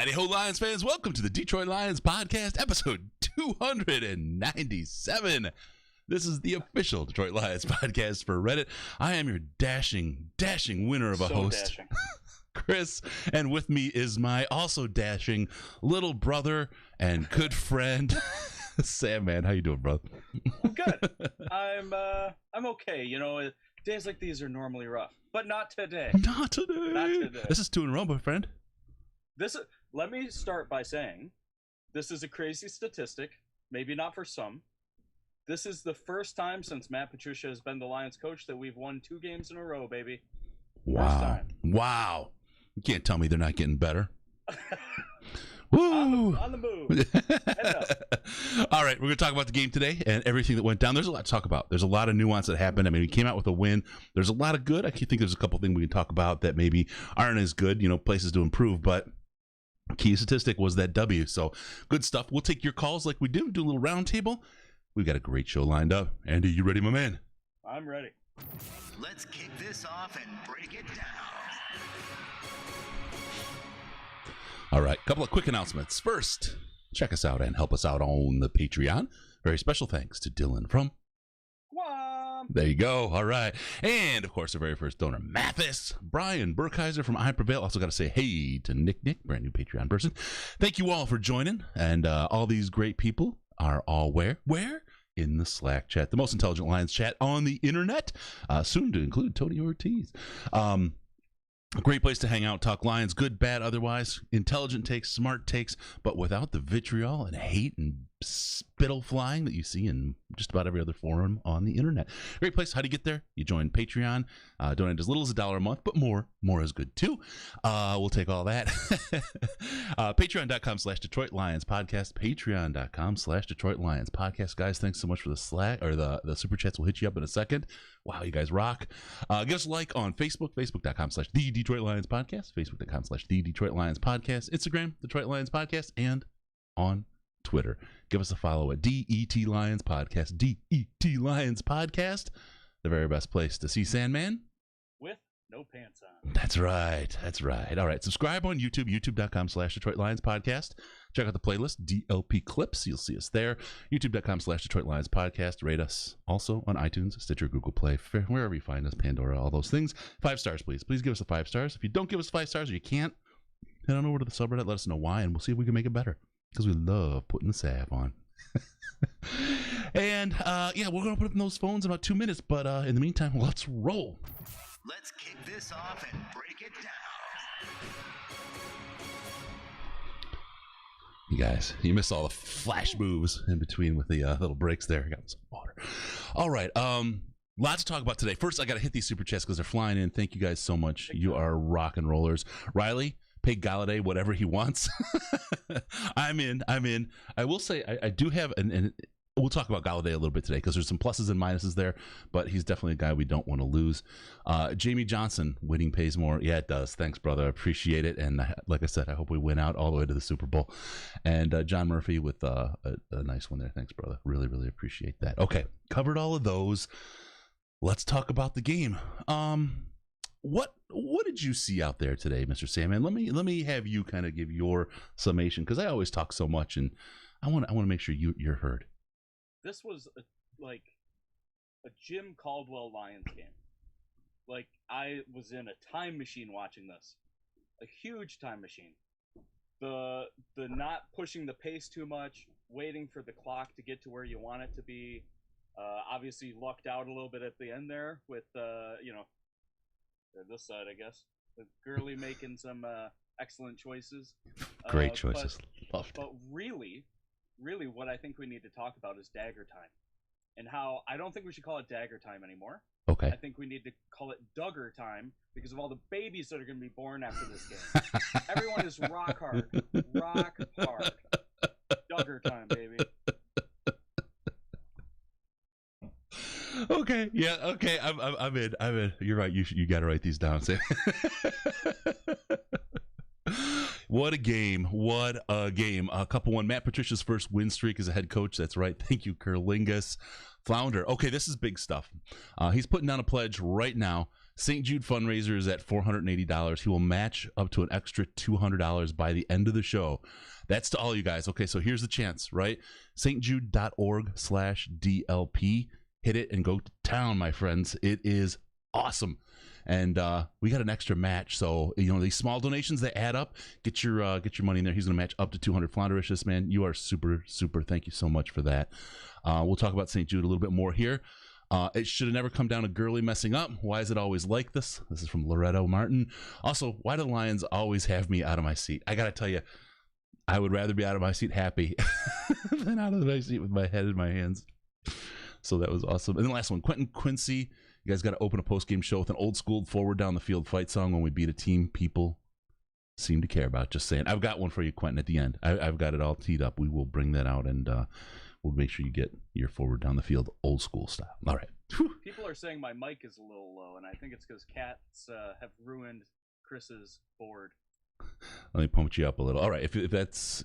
Howdy-ho, Lions fans. Welcome to the Detroit Lions Podcast, episode 297. This is the official Detroit Lions podcast for Reddit. I am your dashing winner of a host, Chris, and with me is my also dashing little brother and good friend, Sam. Man, how you doing, brother? I'm good. I'm okay. You know, days like these are normally rough, but not today. Not today. This is 2 in a row, my friend. Let me start by saying, this is a crazy statistic. Maybe not for some. This is the first time since Matt Patricia has been the Lions coach that we've won 2 games in a row, baby. Wow. First time. Wow. You can't tell me they're not getting better. Woo! On the move. All right, we're going to talk about the game today and everything that went down. There's a lot to talk about. There's a lot of nuance that happened. I mean, we came out with a win. There's a lot of good. I think there's a couple things we can talk about that maybe aren't as good, places to improve, but key statistic was that W. So good stuff. We'll take your calls like we do a little round table. We've got a great show lined up. Andy, you ready, my man? I'm ready. Let's kick this off and break it down. All right, a couple of quick announcements. First, check us out and help us out on the Patreon. Very special thanks to Dylan from Guam. There you go. All right. And, of course, our very first donor, Mathis, Brian Burkheiser from I Prevail. Also got to say hey to Nick, brand new Patreon person. Thank you all for joining. And all these great people are all where? In the Slack chat, the most intelligent Lions chat on the internet, soon to include Tony Ortiz. A great place to hang out, talk Lions, good, bad, otherwise. Intelligent takes, smart takes, but without the vitriol and hate and spittle flying that you see in just about every other forum on the internet. Great place. How do you get there? You join Patreon. Donate as little as $1 a month, but more is good too. We'll take all that. Patreon.com/Detroit Lions podcast. Patreon.com/Detroit Lions podcast. Guys, thanks so much for the Slack or the super chats. We'll hit you up in a second. Wow, you guys rock. Give us a like on Facebook, Facebook.com/The Detroit Lions podcast, Facebook.com/The Detroit Lions podcast, Instagram, Detroit Lions podcast, and on Twitter. Give us a follow at DET Lions podcast, DET Lions podcast, the very best place to see Sandman with no pants on. That's right. All right. Subscribe on YouTube, youtube.com/Detroit Lions Podcast. Check out the playlist, DLP Clips. You'll see us there. youtube.com/Detroit Lions Podcast. Rate us also on iTunes, Stitcher, Google Play, wherever you find us, Pandora, all those things. 5 stars, please. Please give us the 5 stars. If you don't give us 5 stars or you can't, head on over to the subreddit. Let us know why, and we'll see if we can make it better. Because we love putting the salve on. And, yeah, we're going to put up in those phones in about 2 minutes. But in the meantime, let's roll. Let's kick this off and break it down. You guys, you missed all the flash moves in between with the little breaks there. I got some water. All right. Lots to talk about today. First, I got to hit these super chats because they're flying in. Thank you guys so much. You are rock and rollers. Riley, pay Galladay whatever he wants. I'm in. I will say I do have an we'll talk about Galladay a little bit today because there's some pluses and minuses there, but he's definitely a guy we don't want to lose. Jamie Johnson, winning pays more. Yeah, it does. Thanks, brother. I appreciate it. And like I said, I hope we win out all the way to the Super Bowl. And John Murphy with a nice one there. Thanks, brother. Really, really appreciate that. Okay, covered all of those. Let's talk about the game. What did you see out there today, Mr. Sandman? Let me have you kind of give your summation because I always talk so much, and I want to make sure you're heard. This was like a Jim Caldwell Lions game. Like, I was in a time machine watching this. A huge time machine. The not pushing the pace too much, waiting for the clock to get to where you want it to be. Obviously lucked out a little bit at the end there with, this side, I guess. With Gurley making some excellent choices. Great choices. Loved it. But really what I think we need to talk about is dagger time. And how I don't think we should call it dagger time anymore. Okay. I think we need to call it Duggar time because of all the babies that are going to be born after this game. Everyone is rock hard. Rock hard. Duggar time, baby. Okay. Yeah. Okay. I'm in. You're right. You got to write these down. What a game. What a game. Couple one. Matt Patricia's first win streak as a head coach. That's right. Thank you, Curlingus. Flounder. Okay, this is big stuff. He's putting down a pledge right now. St. Jude Fundraiser is at $480. He will match up to an extra $200 by the end of the show. That's to all you guys. Okay, so here's the chance, right? stjude.org/DLP. Hit it and go to town, my friends. It is awesome. And we got an extra match, so these small donations, they add up. Get your money in there. He's going to match up to 200. Floundericious, man, you are super. Thank you so much for that. We'll talk about St. Jude a little bit more here. It should have never come down to Gurley messing up. Why is it always like this? This is from Loretto Martin. Also, why do the Lions always have me out of my seat? I got to tell you, I would rather be out of my seat happy than out of my seat with my head in my hands. So that was awesome. And the last one, Quentin Quincy. You guys got to open a post-game show with an old-school forward-down-the-field fight song when we beat a team people seem to care about. Just saying. I've got one for you, Quentin, at the end. I've got it all teed up. We will bring that out, and we'll make sure you get your forward-down-the-field old-school style. All right. People are saying my mic is a little low, and I think it's because cats have ruined Chris's board. Let me pump you up a little. All right. If that's...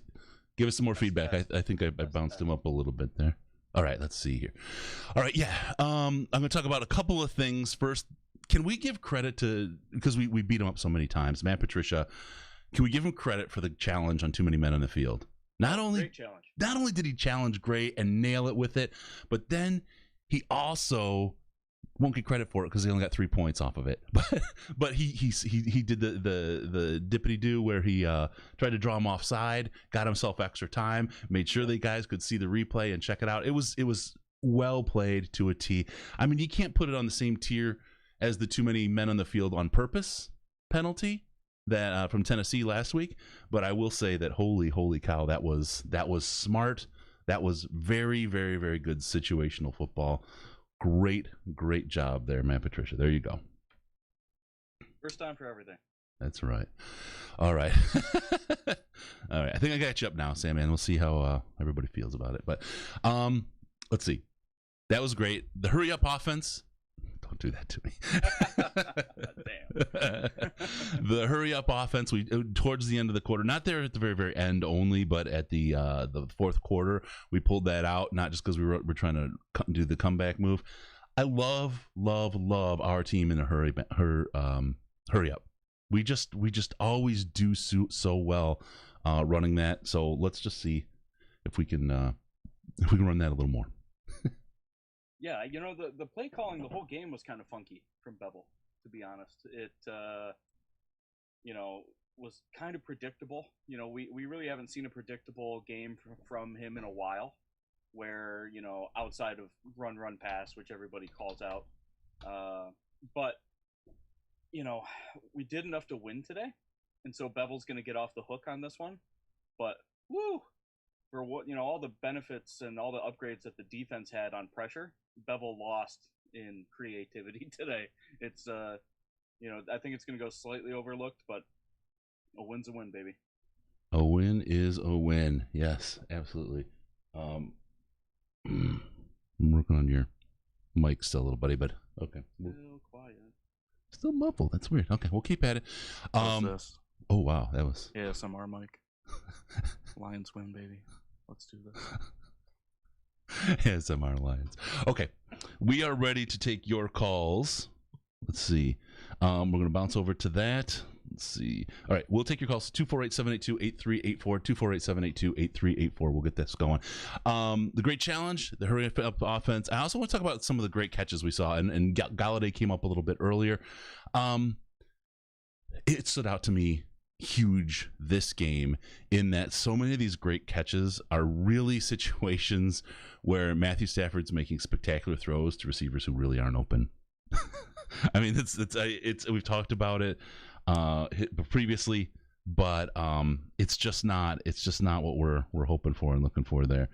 Give us some more feedback. I think I bounced him up a little bit there. All right, let's see here. All right, yeah. I'm going to talk about a couple of things. First, can we give credit to, because we beat him up so many times, Matt Patricia, can we give him credit for the challenge on Too Many Men on the Field? Great challenge. Not only did he challenge great and nail it with it, but then he also won't get credit for it because he only got 3 points off of it. But he did the dippity do where he tried to draw him offside, got himself extra time, made sure the guys could see the replay and check it out. It was well played to a T. I mean, you can't put it on the same tier as the Too Many Men on the Field on purpose penalty that from Tennessee last week. But I will say that holy cow, that was smart. That was very, very, very good situational football. Great job there, man, Patricia. There you go. First time for everything. That's right. All right. All right. I think I got you up now, Sam, man. We'll see how everybody feels about it. But let's see. That was great. The hurry up offense. Don't do that to me. Damn. The hurry up offense. We towards the end of the quarter, not there at the very, very end only, but at the fourth quarter, we pulled that out. Not just because we're trying to do the comeback move. I love our team in a hurry up. We just always do so well running that. So let's just see if we can run that a little more. Yeah, the play calling the whole game was kind of funky from Bevel, to be honest. It was kind of predictable. We really haven't seen a predictable game from him in a while, where outside of run pass, which everybody calls out, but we did enough to win today, and so Bevel's going to get off the hook on this one. But woo, for what all the benefits and all the upgrades that the defense had on pressure, Bevel lost in creativity today. It's I think it's going to go slightly overlooked, but a win's a win, baby. A win is a win. Yes, absolutely. I'm working on your mic still a little, buddy, but okay. Still quiet. Still muffled. That's weird. Okay, we'll keep at it. What's this? Oh wow, that was ASMR mic. Lions win, baby. Let's do this. ASMR Lions. Okay, we are ready to take your calls. Let's see. We're going to bounce over to that. Let's see. All right, we'll take your calls. 248-782-8384. 248-782-8384. We'll get this going. The great challenge, the hurry up offense. I also want to talk about some of the great catches we saw, and Galladay came up a little bit earlier. It stood out to me huge this game in that so many of these great catches are really situations where Matthew Stafford's making spectacular throws to receivers who really aren't open. I mean, it's we've talked about it previously, but it's just not what we're hoping for and looking for there.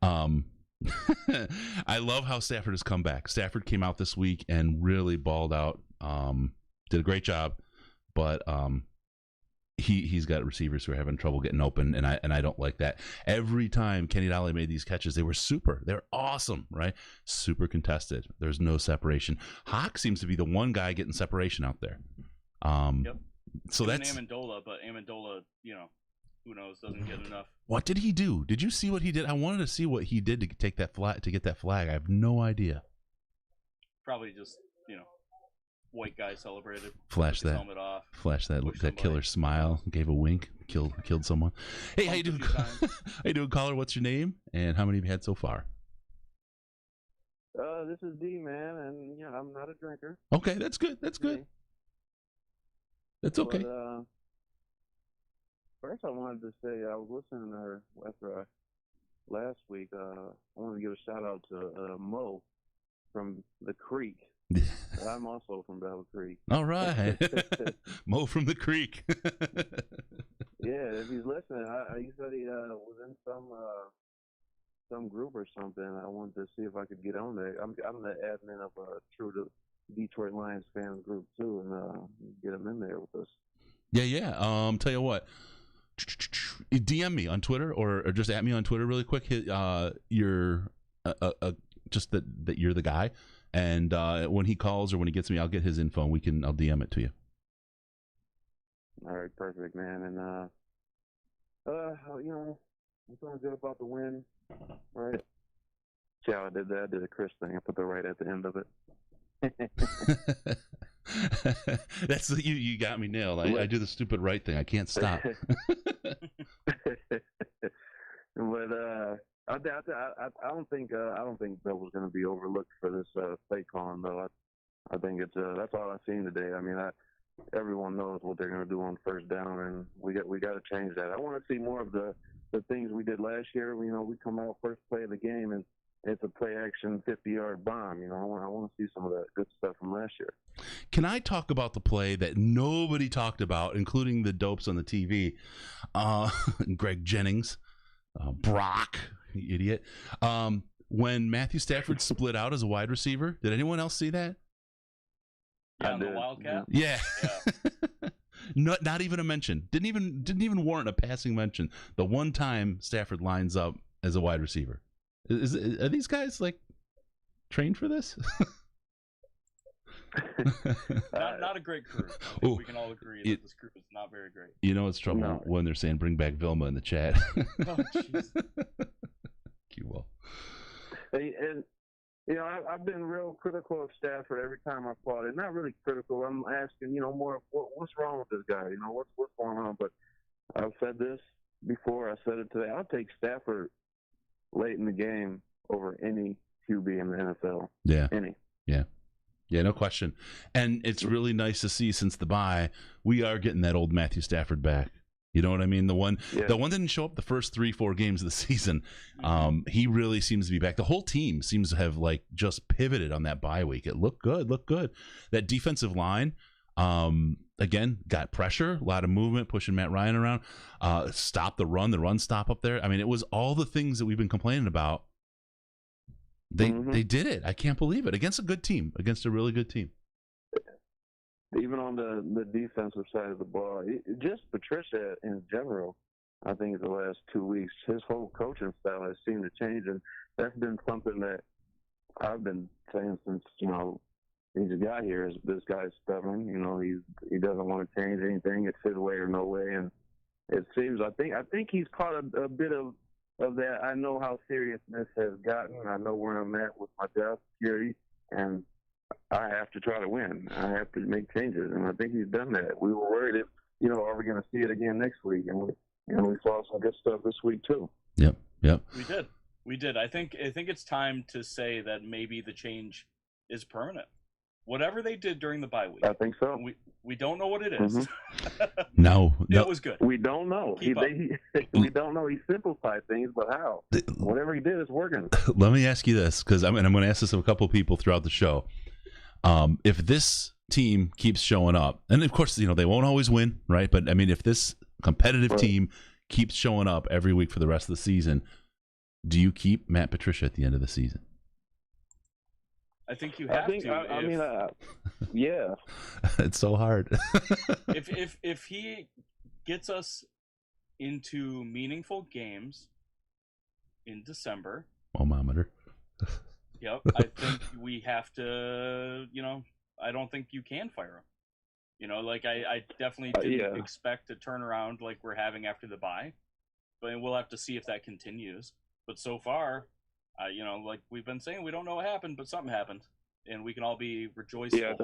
I love how Stafford has come back. Stafford came out this week and really balled out. Did a great job, but he's got receivers who are having trouble getting open, and I don't like that. Every time Kenny Dowley made these catches, they were awesome, right? Super contested. There's no separation. Hawk seems to be the one guy getting separation out there. Yep. So even that's Amendola, but Amendola, who knows, doesn't get enough. What did he do? Did you see what he did? I wanted to see what he did to take that flag, to get that flag. I have no idea. Probably just white guy celebrated. Flash that helmet off. Flash that killer smile. Gave a wink. Killed someone. Hey, how you doing? How you doing, caller? What's your name and how many have you had so far? This is D, man, and I'm not a drinker. Okay, that's good. That's good. That's okay. But, first, I wanted to say I was listening to her after last week. I wanted to give a shout out to Mo from the Creek. I'm also from Battle Creek. All right, Mo from the Creek. Yeah, if he's listening, he said he was in some group or something. I wanted to see if I could get on there. I'm the admin of True Detroit Lions fans group too, and get him in there with us. Yeah. Tell you what, DM me on Twitter or just at me on Twitter really quick. You're just that you're the guy, and when he calls or when he gets me, I'll get his info. And I'll DM it to you. All right, perfect, man. And I'm feeling good about the win. Right. See how I did that? I did a Chris thing. I put the right at the end of it. That's you got me nailed. I do the stupid right thing. I can't stop. But I don't think Bill was going to be overlooked for this play calling though. I think it's that's all I've seen today. I mean, everyone knows what they're going to do on first down, and we got to change that. I want to see more of the things we did last year. We come out first play of the game and it's a play action 50-yard bomb. I want to see some of that good stuff from last year. Can I talk about the play that nobody talked about, including the dopes on the TV? Greg Jennings, Brock, you idiot. When Matthew Stafford split out as a wide receiver, did anyone else see that? Yeah, the Wildcat. Yeah. Not even a mention. Didn't even warrant a passing mention. The one time Stafford lines up as a wide receiver. Are these guys like trained for this? not a great crew. I think we can all agree that this group is not very great. It's trouble when they're saying bring back Vilma in the chat. Oh, jeez. Cue well. Hey, and I've been real critical of Stafford every time I fought it. Not really critical. I'm asking, more what's wrong with this guy? What's going on? But I've said this before. I said it today. I'll take Stafford late in the game over any QB in the NFL. Yeah. Any. Yeah. Yeah, no question. And it's really nice to see since the bye, we are getting that old Matthew Stafford back. You know what I mean? The one didn't show up the first 3-4 games of the season. He really seems to be back. The whole team seems to have just pivoted on that bye week. It looked good. That defensive line, again, got pressure, a lot of movement, pushing Matt Ryan around. Stop the run stop up there. I mean, it was all the things that we've been complaining about. They did it. I can't believe it against a good team, against a really good team. Even on the defensive side of the ball, just Patricia in general, I think the last 2 weeks, his whole coaching style has seemed to change, and that's been something that I've been saying since, he's got here. Is this guy's stubborn? He doesn't want to change anything. It's his way or no way, and it seems I think he's caught a bit of that. I know how serious this has gotten. I know where I'm at with my job security, and I have to try to win. I have to make changes, and I think he's done that. We were worried if, are we going to see it again next week? And we saw some good stuff this week too. Yep. We did. I think it's time to say that maybe the change is permanent. Whatever they did during the bye week, I think so. We don't know what it is. No, it was good. We don't know. We don't know. He simplified things, but how? Whatever he did is working. Let me ask you this, because I'm going to ask this of a couple of people throughout the show. If this team keeps showing up, and of course, they won't always win, right? But I mean, if this competitive team keeps showing up every week for the rest of the season, do you keep Matt Patricia at the end of the season? I think you have to. Yeah. It's so hard. if he gets us into meaningful games in December, Omometer. Yep, I think we have to. I don't think you can fire him. I definitely didn't expect a turnaround like we're having after the bye, but we'll have to see if that continues. But so far, like we've been saying, we don't know what happened, but something happened, and we can all be rejoiceful. Yeah,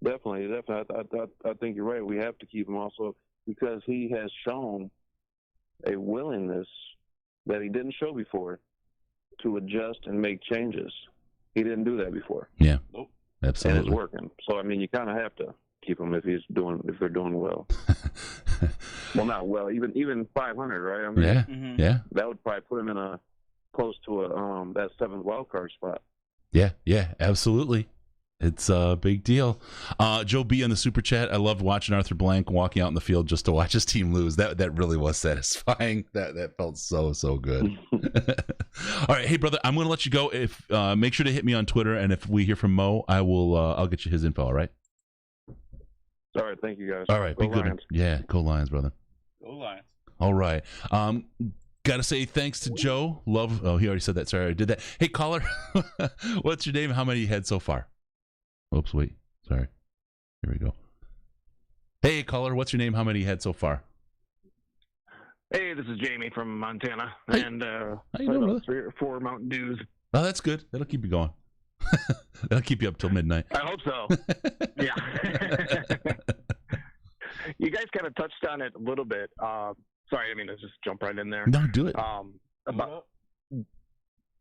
definitely. I think you're right. We have to keep him also because he has shown a willingness that he didn't show before to adjust and make changes. He didn't do that before. Yeah, nope. Absolutely. And it's working. So you kind of have to keep him if they're doing well. Well, not well. Even 500, right? Yeah. That would probably put him close to that 7th wild card spot. Yeah, absolutely. It's a big deal. Joe B on the super chat. I loved watching Arthur Blank walking out in the field just to watch his team lose. That really was satisfying. That felt so good. All right, hey brother, I'm going to let you go. If make sure to hit me on Twitter, and if we hear from Mo, I'll get you his info. All right. All right, thank you guys. All right, be good. Yeah, go Lions, brother. Go Lions. All right. Got to say thanks to Joe. Oh, he already said that. Sorry, I did that. Hey, caller, what's your name? How many you had so far? Oops, wait. Sorry. Here we go. Hey, caller, what's your name? How many you had so far? Hey, this is Jamie from Montana. Hey. And How you doing, brother? 3 or 4 Mountain Dews. Oh, that's good. That'll keep you going. That'll keep you up till midnight. I hope so. Yeah. You guys kind of touched on it a little bit. Sorry, I mean, let's just jump right in there. No, do it.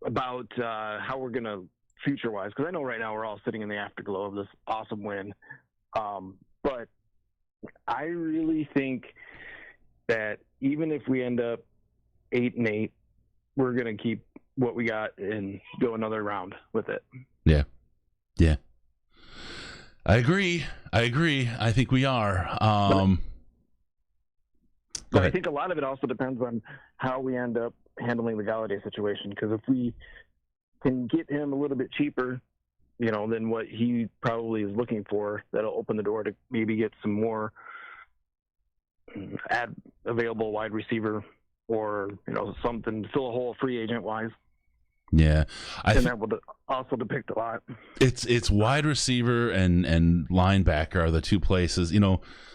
About how we're going to future-wise, because I know right now we're all sitting in the afterglow of this awesome win. But I really think that even if we end up 8-8, we're going to keep what we got and go another round with it. Yeah. I agree. I think we are. But I think a lot of it also depends on how we end up handling the Galladay situation, because if we can get him a little bit cheaper, than what he probably is looking for, that'll open the door to maybe get some more available wide receiver or, something to fill a hole free agent wise. Yeah. That would also depict a lot. It's wide receiver and linebacker are the two places,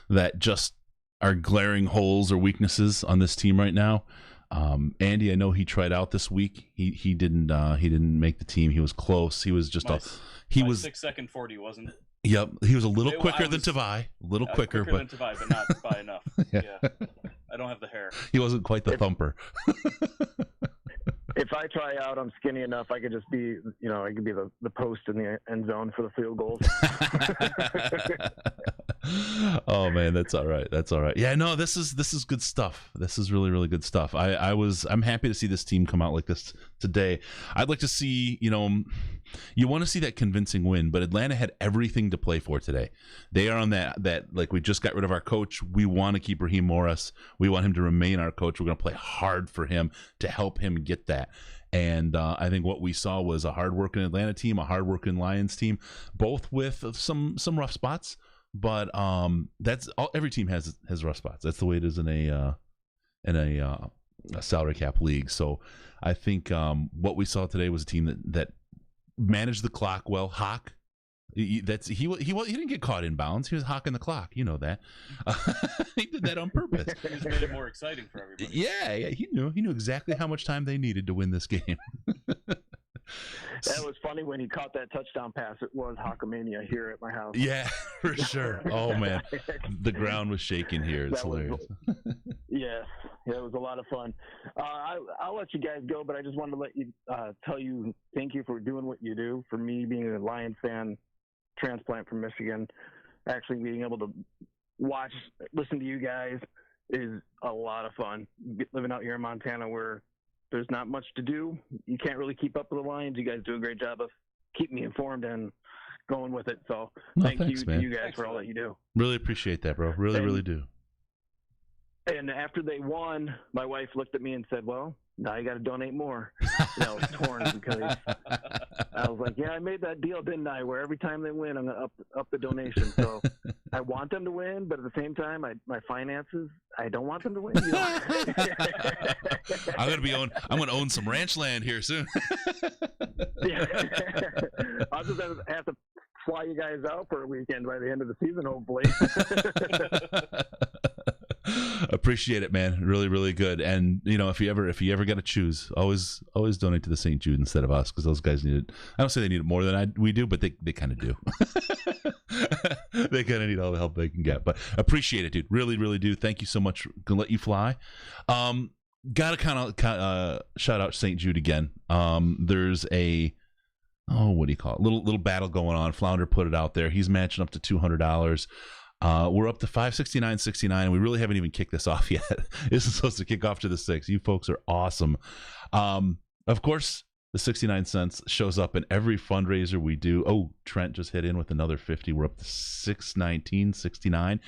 that just are glaring holes or weaknesses on this team right now. Andy, I know he tried out this week. He didn't make the team. He was close. He was just My 6-second 40 wasn't. Yep, he was a little It- quicker I than was- Tavai, a little quicker, than but Tavai, but not by enough. Yeah. I don't have the hair. he wasn't quite the thumper. If I try out, I'm skinny enough. I could just be, I could be the post in the end zone for the field goals. Oh man, that's all right. That's all right. Yeah, no, this is good stuff. This is really, really good stuff. I'm happy to see this team come out like this today. I'd like to see, you want to see that convincing win, but Atlanta had everything to play for today. They are on that like, we just got rid of our coach. We want to keep Raheem Morris. We want him to remain our coach. We're going to play hard for him to help him get that. And I think what we saw was a hardworking Atlanta team, a hardworking Lions team, both with some rough spots. But that's all. Every team has rough spots. That's the way it is in a salary cap league. So I think what we saw today was a team that managed the clock well. Hawk. He didn't get caught in bounds. He was hawking the clock. You know that. He did that on purpose. He just made it more exciting for everybody. Yeah. He knew exactly how much time they needed to win this game. That was funny when he caught that touchdown pass. It was Hawkamania here at my house. Yeah, for sure. Oh man, the ground was shaking here. It's hilarious. Yes, it was a lot of fun. I'll let you guys go, but I just wanted to let you tell you thank you for doing what you do. For me, being a Lions fan, transplant from Michigan, actually being able to listen to you guys is a lot of fun. Living out here in Montana, where there's not much to do. You can't really keep up with the Lions. You guys do a great job of keeping me informed and going with it. So thanks, you to you guys for all that you do. Really appreciate that, bro. Really do. And after they won, my wife looked at me and said, well, now you got to donate more. And I was torn because I was like, yeah, I made that deal, didn't I? Where every time they win, I'm going to up the donation. So I want them to win, but at the same time, my finances, I don't want them to win. I'm going to own some ranch land here soon. Yeah. I'll just have to fly you guys out for a weekend by the end of the season, hopefully. Appreciate it, man. Really, really good. And if you ever got to choose, always donate to the St. Jude instead of us, because those guys need it. I don't say they need it more than we do, but they kind of do. They kind of need all the help they can get. But appreciate it, dude. Really, really do. Thank you so much. Gonna let you fly. Got to kind of shout out St. Jude again. There's a what do you call it? Little battle going on. Flounder put it out there. He's matching up to $200. We're up to $569.69, and we really haven't even kicked this off yet. This is supposed to kick off to the 6. You folks are awesome. Of course, the 69 cents shows up in every fundraiser we do. Oh, Trent just hit in with another 50. We're up to $619.69.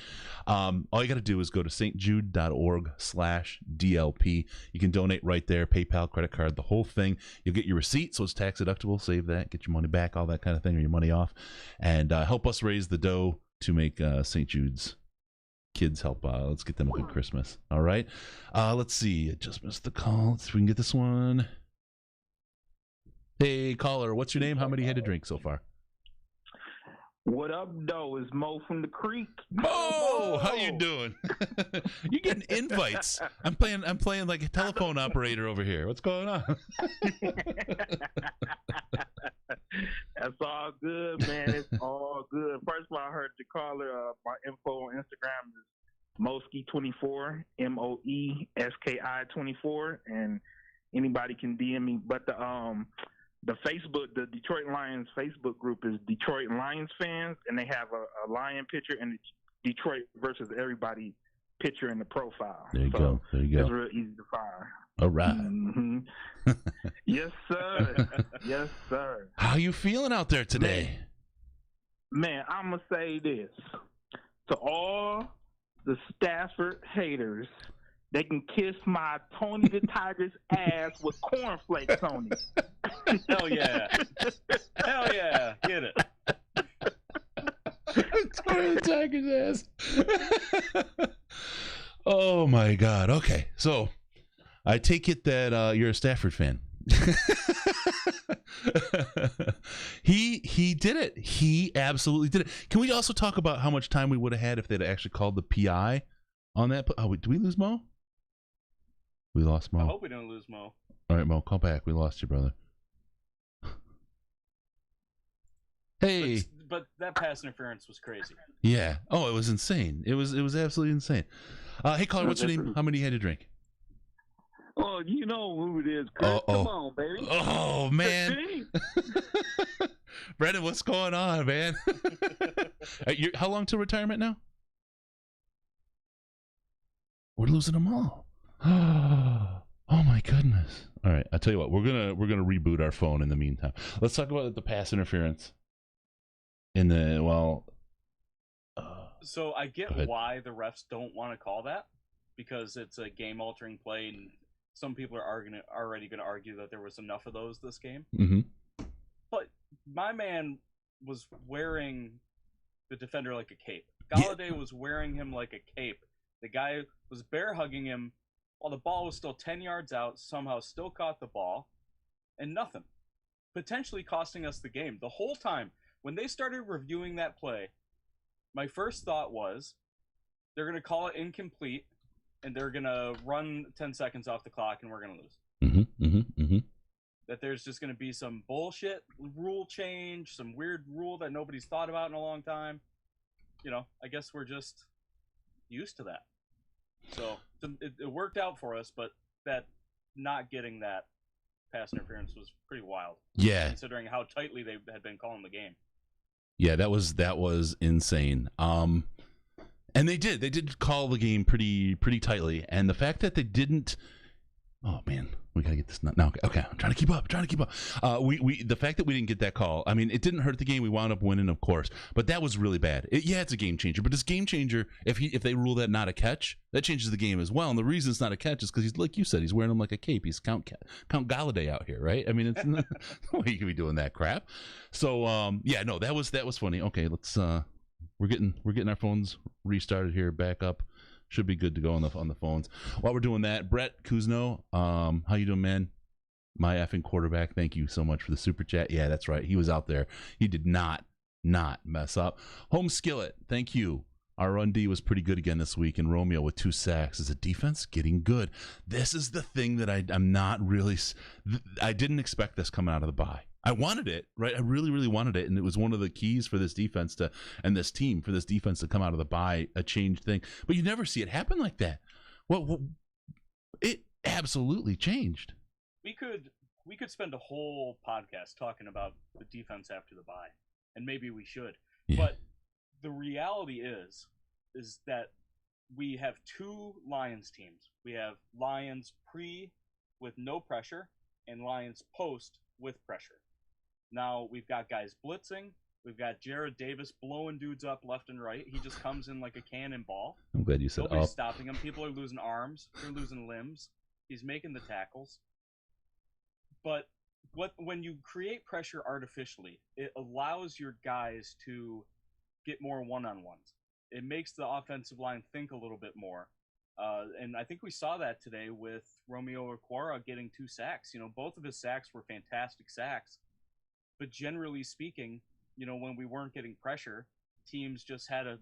All you got to do is go to stjude.org/DLP. You can donate right there, PayPal, credit card, the whole thing. You'll get your receipt, so it's tax deductible. Save that, get your money back, all that kind of thing, or your money off, and help us raise the dough to make St. Jude's kids help. Let's get them a good Christmas. All right. Let's see. I just missed the call. Let's see if we can get this one. Hey, caller. What's your name? How many you had to drink so far? What up, though? It's Mo from the Creek. Mo, how you doing? You're getting invites. I'm playing like a telephone operator over here. What's going on? That's all good, man. It's all good. First of all, I heard the caller. My info on Instagram is Moeski24, MOESKI24, and anybody can DM me. But the Facebook, the Detroit Lions Facebook group is Detroit Lions fans, and they have a lion picture and the Detroit versus everybody picture in the profile. There you go. It's real easy to find. All right. Mm-hmm. Yes, sir. Yes, sir. How you feeling out there today? Man, I'm going to say this. To all the Stafford haters, they can kiss my Tony the Tiger's ass with cornflakes, Tony. Hell yeah. Hell yeah. Get it. Tony the Tiger's ass. Oh, my God. Okay. So I take it that you're a Stafford fan. He did it. He absolutely did it. Can we also talk about how much time we would have had if they'd actually called the PI on that? Oh, did we lose Mo? We lost Mo. I hope we don't lose Mo. All right, Mo, call back. We lost you, brother. Hey. But that pass interference was crazy. Yeah. Oh, it was insane. It was absolutely insane. Hey, caller, what's your name? How many you had to drink? Oh, you know who it is, Chris. Come on, baby. Oh, man. Brandon, what's going on, man? How long till retirement now? We're losing them all. Oh my goodness. All right, I'll tell you what. We're gonna reboot our phone in the meantime. Let's talk about the pass interference. So I get why the refs don't want to call that, because it's a game-altering play, and some people are already going to argue that there was enough of those this game. Mm-hmm. But my man was wearing the defender like a cape. Galladay was wearing him like a cape. The guy was bear hugging him while the ball was still 10 yards out, somehow still caught the ball, and nothing. Potentially costing us the game. The whole time, when they started reviewing that play, my first thought was they're going to call it incomplete, and they're going to run 10 seconds off the clock, and we're going to lose. Mm-hmm, mm-hmm, mm-hmm. That there's just going to be some bullshit rule change, some weird rule that nobody's thought about in a long time. You know, I guess we're just used to that. So it worked out for us, but that not getting that pass interference was pretty wild. Yeah. Considering how tightly they had been calling the game. Yeah, that was insane. And they did call the game pretty tightly, and the fact that they didn't. Oh man, we gotta get this now. Okay, I'm trying to keep up. The fact that we didn't get that call, I mean, it didn't hurt the game. We wound up winning, of course, but that was really bad. It's a game changer, but this game changer, if they rule that not a catch, that changes the game as well. And the reason it's not a catch is because he's, like you said, he's wearing him like a cape. He's Count Galladay out here, right? I mean, it's no way you can be doing that crap. So that was funny. Okay, let's we're getting our phones restarted here, back up. Should be good to go on the phones. While we're doing that, Brett Kuzno, how you doing, man? My effing quarterback. Thank you so much for the super chat. Yeah, that's right. He was out there. He did not mess up. Home Skillet, thank you. Our run D was pretty good again this week, and Romeo with 2 sacks. Is the defense getting good? This is the thing that I'm not really. I didn't expect this coming out of the bye. I wanted it, right? I really, really wanted it, and it was one of the keys for this defense to come out of the bye, a changed thing. But you never see it happen like that. Well, it absolutely changed. We could spend a whole podcast talking about the defense after the bye, and maybe we should. Yeah. But the reality is that we have 2 Lions teams. We have Lions pre with no pressure and Lions post with pressure. Now we've got guys blitzing. We've got Jared Davis blowing dudes up left and right. He just comes in like a cannonball. I'm glad you said Nobody's stopping him. People are losing arms. They're losing limbs. He's making the tackles. But when you create pressure artificially, it allows your guys to get more one-on-ones. It makes the offensive line think a little bit more. And I think we saw that today with Romeo Okwara getting 2 sacks. You know, both of his sacks were fantastic sacks. But generally speaking, you know, when we weren't getting pressure, teams just had a,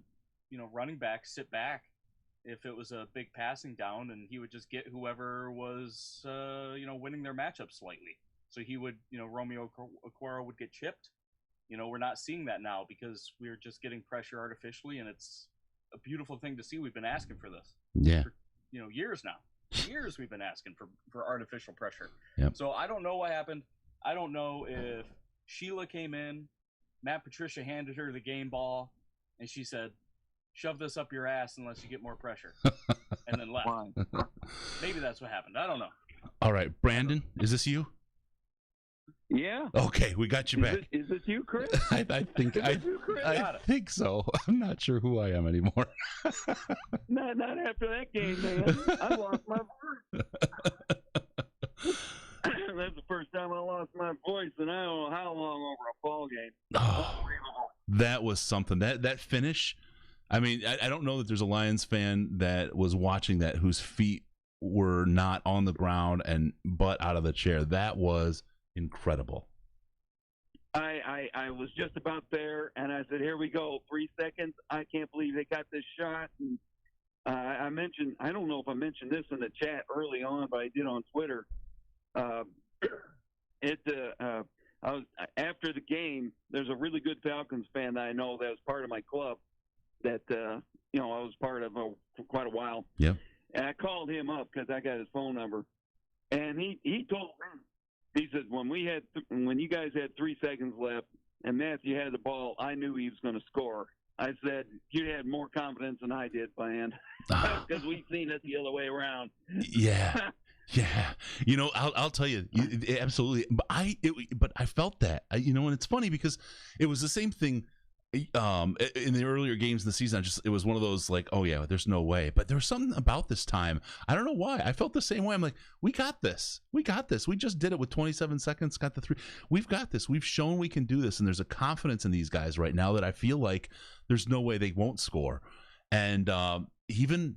running back sit back if it was a big passing down, and he would just get whoever was, winning their matchup slightly. So he would, Romeo Okwara would get chipped. We're not seeing that now because we're just getting pressure artificially, and it's a beautiful thing to see. We've been asking for this. Yeah. For, years now. Years we've been asking for artificial pressure. Yep. So I don't know what happened. I don't know if Sheila came in, Matt Patricia handed her the game ball, and she said, "Shove this up your ass unless you get more pressure," and then left. Maybe that's what happened. I don't know. All right, Brandon, is this you? Yeah. Okay, we got you back. Is this you, Chris? I think so. I'm not sure who I am anymore. Not after that game, man. I lost my voice. That's the first time I lost my voice, and I don't know how long over a ball game. Oh, that was something. That finish. I mean, I don't know that there's a Lions fan that was watching that whose feet were not on the ground and butt out of the chair. That was incredible. I was just about there, and I said, "Here we go, 3 seconds. I can't believe they got this shot." And I mentioned, I don't know if I mentioned this in the chat early on, but I did on Twitter. I was after the game. There's a really good Falcons fan that I know that was part of my club that I was part of for quite a while. Yeah. And I called him up because I got his phone number, and he told me, he said, when you guys had 3 seconds left and Matthew had the ball, I knew he was going to score. I said, you had more confidence than I did, Bland, because we've seen it the other way around. Yeah. Yeah. I'll tell you, absolutely. But I felt that, and it's funny because it was the same thing in the earlier games in the season. It was one of those like, oh yeah, there's no way. But there was something about this time. I don't know why. I felt the same way. I'm like, we got this. We got this. We just did it with 27 seconds, got the 3. We've got this. We've shown we can do this. And there's a confidence in these guys right now that I feel like there's no way they won't score. And even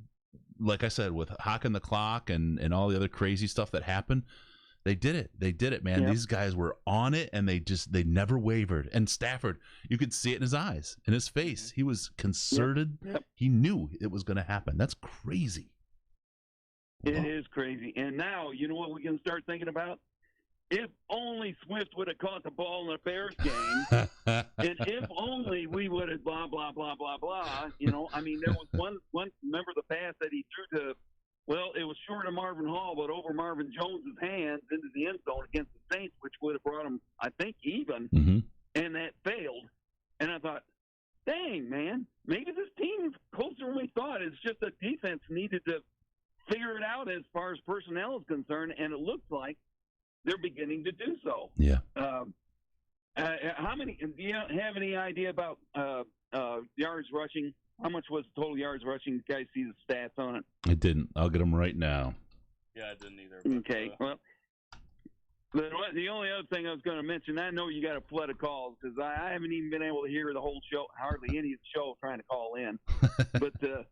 like I said, with hocking the clock and all the other crazy stuff that happened, they did it. They did it, man. Yep. These guys were on it, and they never wavered. And Stafford, you could see it in his eyes, in his face. He was concerted. Yep. He knew it was going to happen. That's crazy. It is crazy. And now, you know what we can start thinking about? If only Swift would have caught the ball in the Bears game, and if only we would have blah, blah, blah, blah, blah. I mean, there was one remember the pass that he threw to, well, it was short of Marvin Hall, but over Marvin Jones's hands into the end zone against the Saints, which would have brought him, I think, even, and that failed. And I thought, dang, man, maybe this team is closer than we thought. It's just that defense needed to figure it out as far as personnel is concerned, and it looks like they're beginning to do so. Yeah. How many? Do you have any idea about yards rushing? How much was total yards rushing? You guys see the stats on it? I didn't. I'll get them right now. Yeah, I didn't either. But, okay. Well, the only other thing I was going to mention, I know you got a flood of calls because I haven't even been able to hear the whole show, hardly any of the show, trying to call in. But the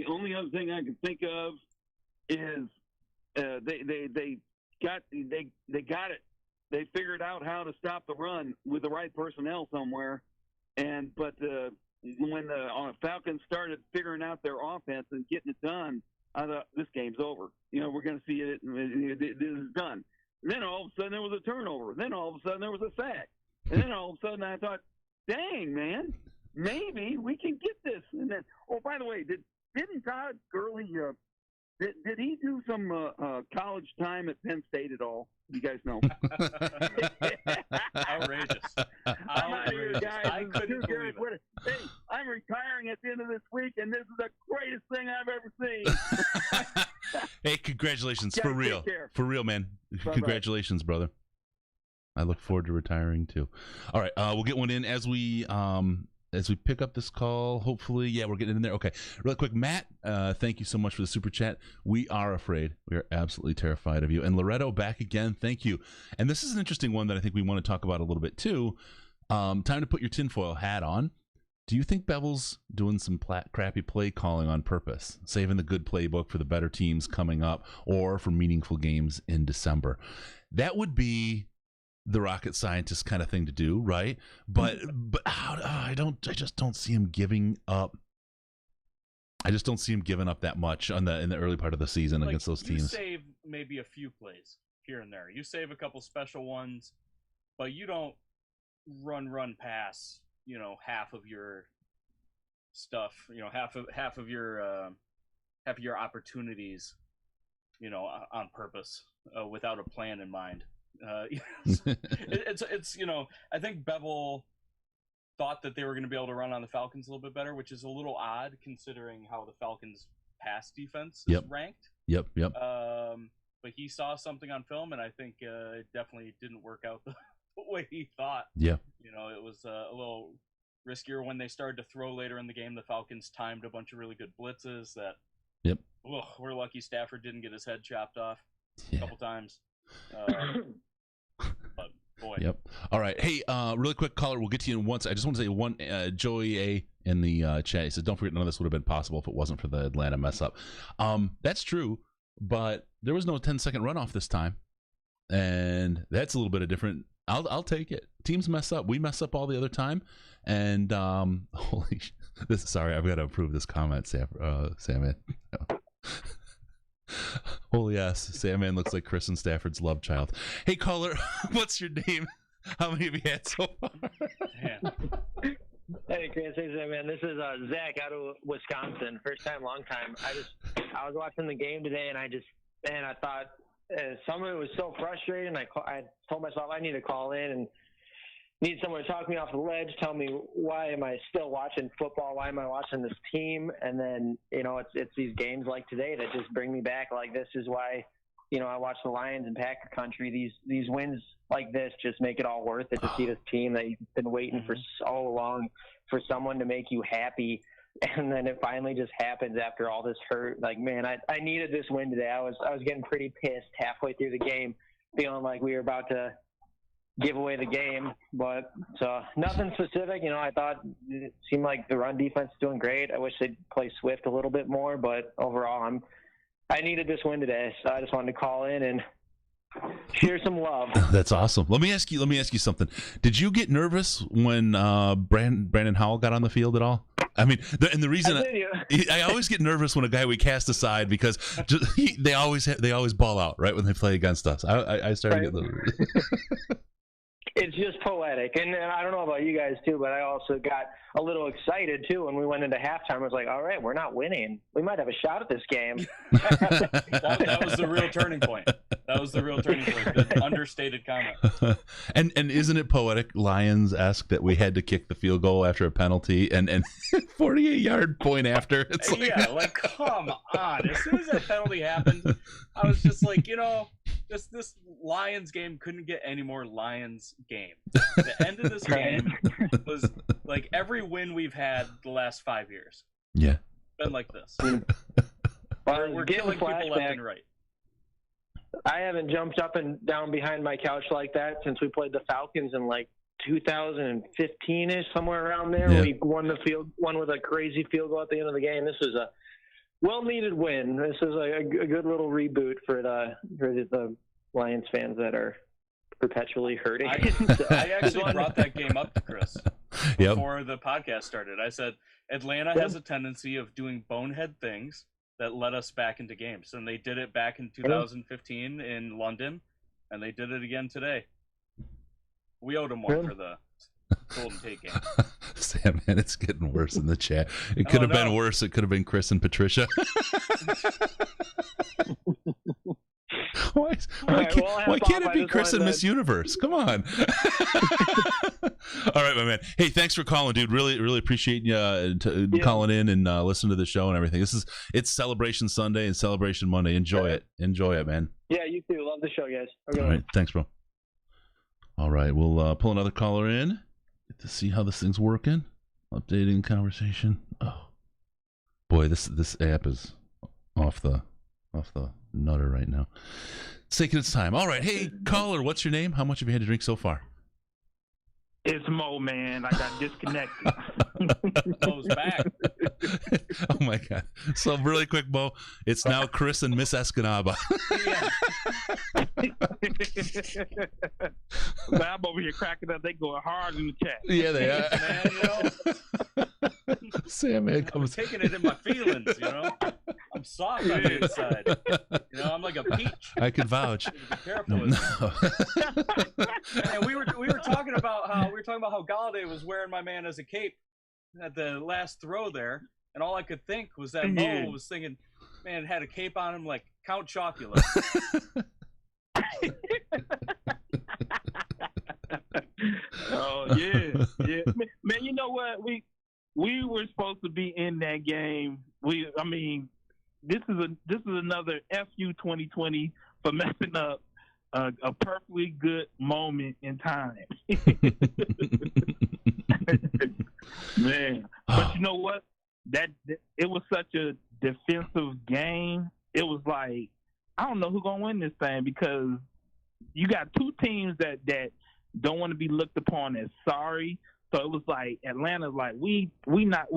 only other thing I can think of is they got it. They figured out how to stop the run with the right personnel somewhere, but when the Falcons started figuring out their offense and getting it done, I thought this game's over. We're going to see it. This is done. And then all of a sudden there was a turnover. Then all of a sudden there was a sack. And then all of a sudden I thought, dang, man, maybe we can get this. And then, oh, by the way, didn't Todd Gurley? Did he do some college time at Penn State at all? You guys know. Outrageous. I'm out here, guys. I couldn't believe it. Hey, I'm retiring at the end of this week, and this is the greatest thing I've ever seen. Hey, congratulations. Yeah, for real. take care. For real, man. Bye-bye. Congratulations, brother. I look forward to retiring, too. All right, we'll get one in as we pick up this call. Hopefully, yeah, we're getting in there. Okay, really quick, Matt, thank you so much for the super chat. We are afraid. We are absolutely terrified of you. And Loretto, back again. Thank you. And this is an interesting one that I think we want to talk about a little bit, too. Time to put your tinfoil hat on. Do you think Bevel's doing some crappy play calling on purpose, saving the good playbook for the better teams coming up or for meaningful games in December? That would be the rocket scientist kind of thing to do, right? But I just don't see him giving up. I just don't see him giving up that much in the early part of the season against those teams. You save maybe a few plays here and there. You save a couple special ones, but you don't run pass. Half of your stuff. Half of your opportunities. On purpose, without a plan in mind. It's I think Bevel thought that they were going to be able to run on the Falcons a little bit better, which is a little odd considering how the Falcons pass defense is ranked. Yep. But he saw something on film, and I think it definitely didn't work out the way he thought. Yeah. It was a little riskier when they started to throw later in the game. The Falcons timed a bunch of really good blitzes that. Yep. We're lucky Stafford didn't get his head chopped off a couple times. But boy. Yep. All right. Hey, really quick, caller. We'll get to you in once. I just want to say one. Joey A in the chat. He said, "Don't forget, none of this would have been possible if it wasn't for the Atlanta mess up." That's true, but there was no 10-second runoff this time, and that's a little bit of different. I'll take it. Teams mess up. We mess up all the other time, and holy. Sorry, I've got to approve this comment, Sandman. Holy ass, Sandman looks like Chris and Stafford's love child. Hey, caller, what's your name? How many have you had so far? Hey, Chris. Hey, Sandman. This is Zach out of Wisconsin. First time, long time. I was watching the game today, and I thought some of it was so frustrating. I told myself I need to call in and need someone to talk me off the ledge, tell me why am I still watching football, why am I watching this team, and then it's these games like today that just bring me back. Like, this is why I watch the Lions and Packer country. These wins like this just make it all worth it to see this team that you've been waiting for so long for someone to make you happy. And then it finally just happens after all this hurt. Like, man, I needed this win today. I was getting pretty pissed halfway through the game, feeling like we were about to give away the game. But so nothing specific. I thought it seemed like the run defense is doing great. I wish they'd play Swift a little bit more, but overall I needed this win today, so I just wanted to call in and share some love. That's awesome. Let me ask you something. Did you get nervous when Brandon Howell got on the field at all? I mean, the reason I always get nervous when a guy we cast aside because they always ball out right when they play against us. I started to get nervous. It's just poetic, and I don't know about you guys too, but I also got a little excited too when we went into halftime. I was like, all right, we're not winning. We might have a shot at this game. that was the real turning point. That was the real turning point. The understated comment. And isn't it poetic, Lions-esque, that we had to kick the field goal after a penalty and 48-yard point after? It's like come on. As soon as that penalty happened, I was just like, this Lions game couldn't get any more Lions game. The end of this game was like every win we've had the last 5 years. Yeah. Been like this. We're getting killing people left and right. I haven't jumped up and down behind my couch like that since we played the Falcons in like 2015-ish, somewhere around there. Yeah. We won with a crazy field goal at the end of the game. This was a well-needed win. This is a good little reboot for the Lions fans that are perpetually hurting. I actually brought that game up to Chris before the podcast started. I said Atlanta has a tendency of doing bonehead things that led us back into games, and they did it back in 2015 in London, and they did it again today. We owed them one for the Golden Tate game. Sam, man, it's getting worse in the chat. It could have been worse. It could have been Chris and Patricia. Why can't it be Chris and Miss Universe? Come on. All right, my man. Hey, thanks for calling, dude. Really, really appreciate you calling in and listening to the show and everything. It's Celebration Sunday and Celebration Monday. Enjoy it, man. Yeah, you too. Love the show, guys. All right, thanks, bro. All right, we'll pull another caller in. Get to see how this thing's working. Updating conversation. Oh, boy, this app is off the nutter right now. It's taking its time. All right, hey caller, what's your name? How much have you had to drink so far? It's Mo, man. I got disconnected. Mo's back. Oh my god! So really quick, Mo, it's now Chris and Miss Escanaba. I'm over here cracking up. They going hard in the chat. Yeah, they are. Man, Sam, man, I'm taking it in my feelings. I'm soft on the inside. I'm like a peach. I could vouch. Be careful with And we were talking about how Galladay was wearing my man as a cape at the last throw there, and all I could think was that Mo was thinking, man, had a cape on him like Count Chocula. Oh yeah. Man, you know what? We were supposed to be in that game. This is another FU 2020 for messing up a perfectly good moment in time. Man, but you know what? That it was such a defensive game. It was like, I don't know who's gonna win this thing, because you got two teams that don't want to be looked upon as sorry. So it was like Atlanta's like, we not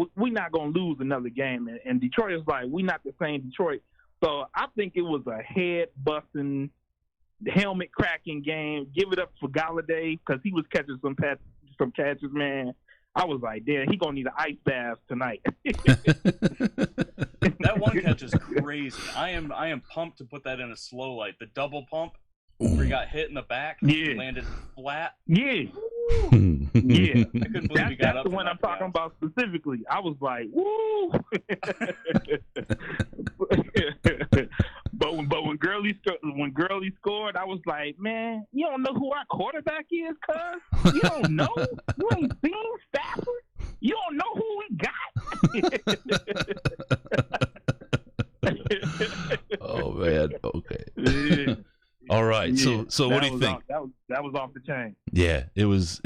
gonna lose another game, and Detroit is like, we not the same Detroit. So I think it was a head busting, helmet cracking game. Give it up for Galladay, because he was catching some catches, man. I was like, damn, he gonna need an ice bath tonight. That one catch is crazy. I am pumped to put that in a slow light. The double pump where he got hit in the back, landed flat. Yeah. Yeah. I couldn't believe he got that's up. The one I'm talking about specifically. I was like, woo. But when Gurley scored, I was like, man, you don't know who our quarterback is, cuz? You don't know? You ain't seen Stafford? You don't know who we got? Oh man. Okay. Yeah. All right. Yeah. So what do you think? That was off the chain. Yeah, it was.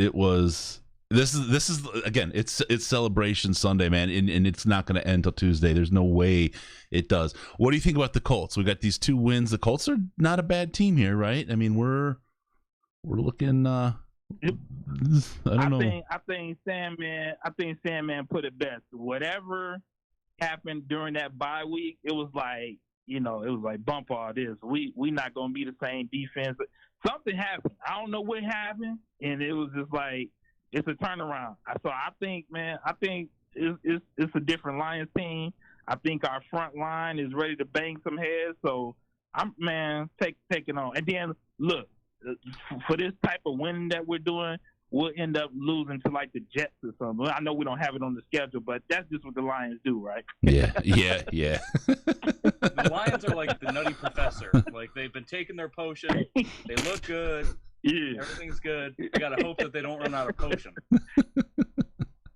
This is again. It's Celebration Sunday, man, and it's not going to end till Tuesday. There's no way it does. What do you think about the Colts? We got these 2 wins. The Colts are not a bad team here, right? I mean, we're looking. I don't know. I think Sandman put it best. Whatever happened during that bye week, it was like, it was like bump all this. We not gonna be the same defense. Something happened. I don't know what happened, and it was just like it's a turnaround. So I think it's a different Lions team. I think our front line is ready to bang some heads. So I'm taking on. And then look, for this type of winning that we're doing, we'll end up losing to like the Jets or something. I know we don't have it on the schedule, but that's just what the Lions do, right? Yeah. The Lions are like the Nutty Professor. Like they've been taking their potion. They look good. Yeah. Everything's good. You gotta hope that they don't run out of potion.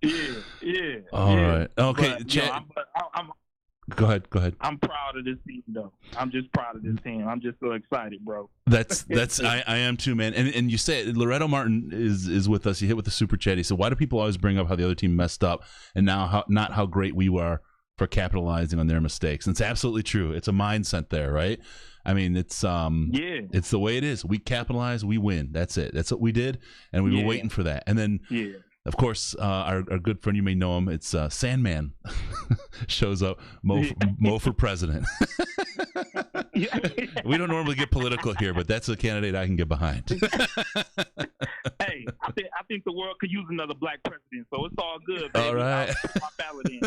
Yeah. All right. Okay. I'm Go ahead. I'm proud of this team, though. I'm just proud of this team. I'm just so excited, bro. That's I am too, man. And you said Loretto Martin is with us. He hit with the super chat. He said, "Why do people always bring up how the other team messed up and now not how great we were for capitalizing on their mistakes?" And it's absolutely true. It's a mindset there, right? I mean, it's it's the way it is. We capitalize, we win. That's it. That's what we did, and we were waiting for that. And then of course, our good friend, you may know him, it's Sandman shows up, Mo for president. We don't normally get political here, but that's a candidate I can get behind. Hey, I think the world could use another black president, so it's all good, baby. All right. I'll put my ballot in.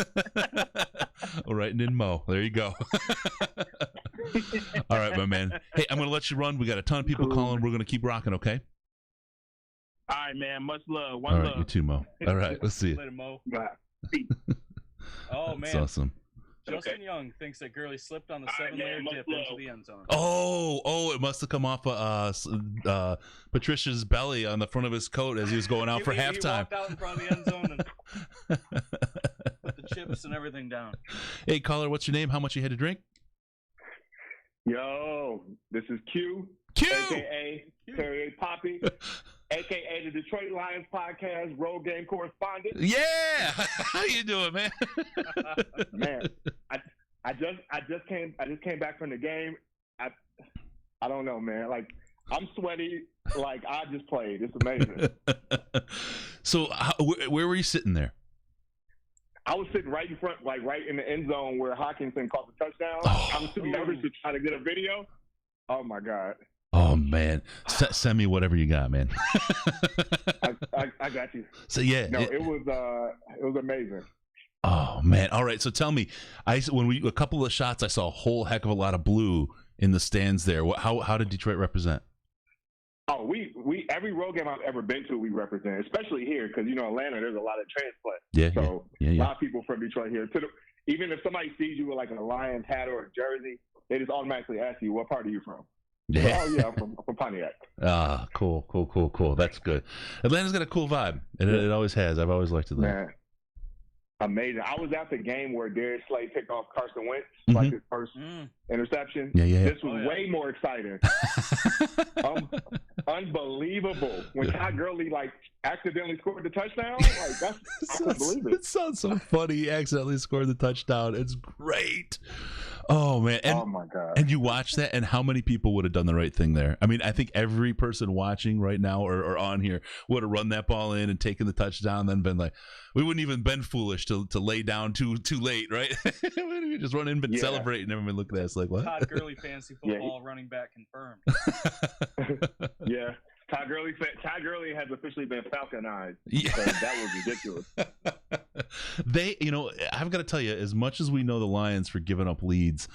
All right, and in Mo. There you go. All right, my man. Hey, I'm going to let you run. We got a ton of people calling. We're going to keep rocking, okay? All right, man. Much love. All right, you too, Mo. All right, let's see you. Later, Mo. Bye. Oh, man. That's awesome. Justin Young thinks that Gurley slipped on the 7-layer dip into the end zone. Oh, it must have come off Patricia's belly on the front of his coat as he was going out for halftime. He walked out in front of the end zone and put the chips and everything down. Hey, caller, what's your name? How much you had to drink? Yo, this is Q, a.k.a. Terry Poppy, a.k.a. the Detroit Lions podcast road game correspondent. Yeah, how you doing, man? Man, I just came back from the game. I don't know, man. Like I'm sweaty. Like I just played. It's amazing. So, where were you sitting there? I was sitting right in front, like right in the end zone where Hawkinson caught the touchdown. I was too nervous to try to get a video. Oh my God. Oh man, send me whatever you got, man. I got you. So yeah, no, it was amazing. Oh man, all right. So tell me, a couple of shots, I saw a whole heck of a lot of blue in the stands there. How did Detroit represent? Oh, we every road game I've ever been to, we represent, especially here because Atlanta, there's a lot of transplants. Yeah, so yeah. A lot of people from Detroit here. Even if somebody sees you with like a Lions hat or a jersey, they just automatically ask you, "What part are you from?" Yeah. Oh yeah, I'm from Pontiac. Ah, cool. That's good. Atlanta's got a cool vibe. It always has. I've always liked Atlanta. Man, amazing. I was at the game where Darius Slay picked off Carson Wentz, like his first interception. Yeah. This was way more exciting. Unbelievable. When Todd Gurley accidentally scored the touchdown, I couldn't believe it. It sounds so funny. He accidentally scored the touchdown. It's great. Oh man! Oh my God! And you watch that, and how many people would have done the right thing there? I mean, I think every person watching right now or on here would have run that ball in and taken the touchdown, and then been like, we wouldn't even been foolish to lay down too late, right? We just run in and celebrate, and everyone look at us like, what? Todd Gurley fantasy football running back confirmed. Yeah. Todd Gurley has officially been falconized. Yeah. That was ridiculous. I've got to tell you, as much as we know the Lions for giving up leads,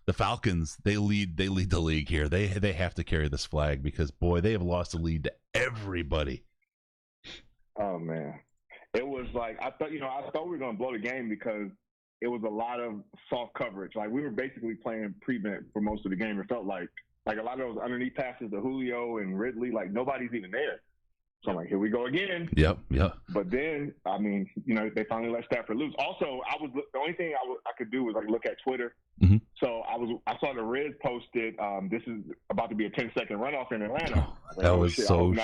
the Falcons, they lead the league here. They have to carry this flag because, boy, they have lost the lead to everybody. Oh man, it was like I thought we were going to blow the game because it was a lot of soft coverage. Like we were basically playing prevent for most of the game. It felt like a lot of those underneath passes to Julio and Ridley, like nobody's even there. So I'm like, here we go again. Yep. But then, I mean, they finally let Stafford loose. Also, the only thing I could do was like look at Twitter. Mm-hmm. So I saw the Riz posted, this is about to be a 10-second runoff in Atlanta. I was so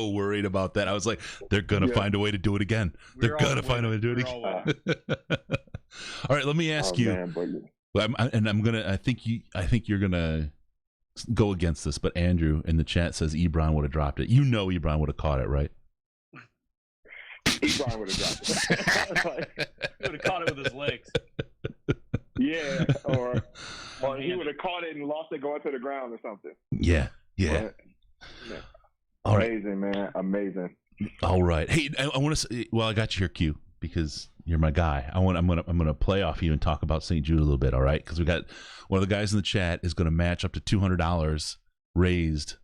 worried about that. I was like, they're gonna find a way to do it again. They're gonna find a way to do it again. All right, let me ask you. Man, I think you're gonna go against this, but Andrew in the chat says Ebron would have dropped it. Ebron would have caught it, right? Ebron would have dropped it. He would have caught it with his legs. Yeah, or he would have caught it and lost it going to the ground or something. Yeah. All right. Amazing, man. Amazing. All right. Hey, I want to say, I got you here, Q, because you're my guy. I'm gonna play off you and talk about St. Jude a little bit, all right? Because we got one of the guys in the chat is going to match up to $200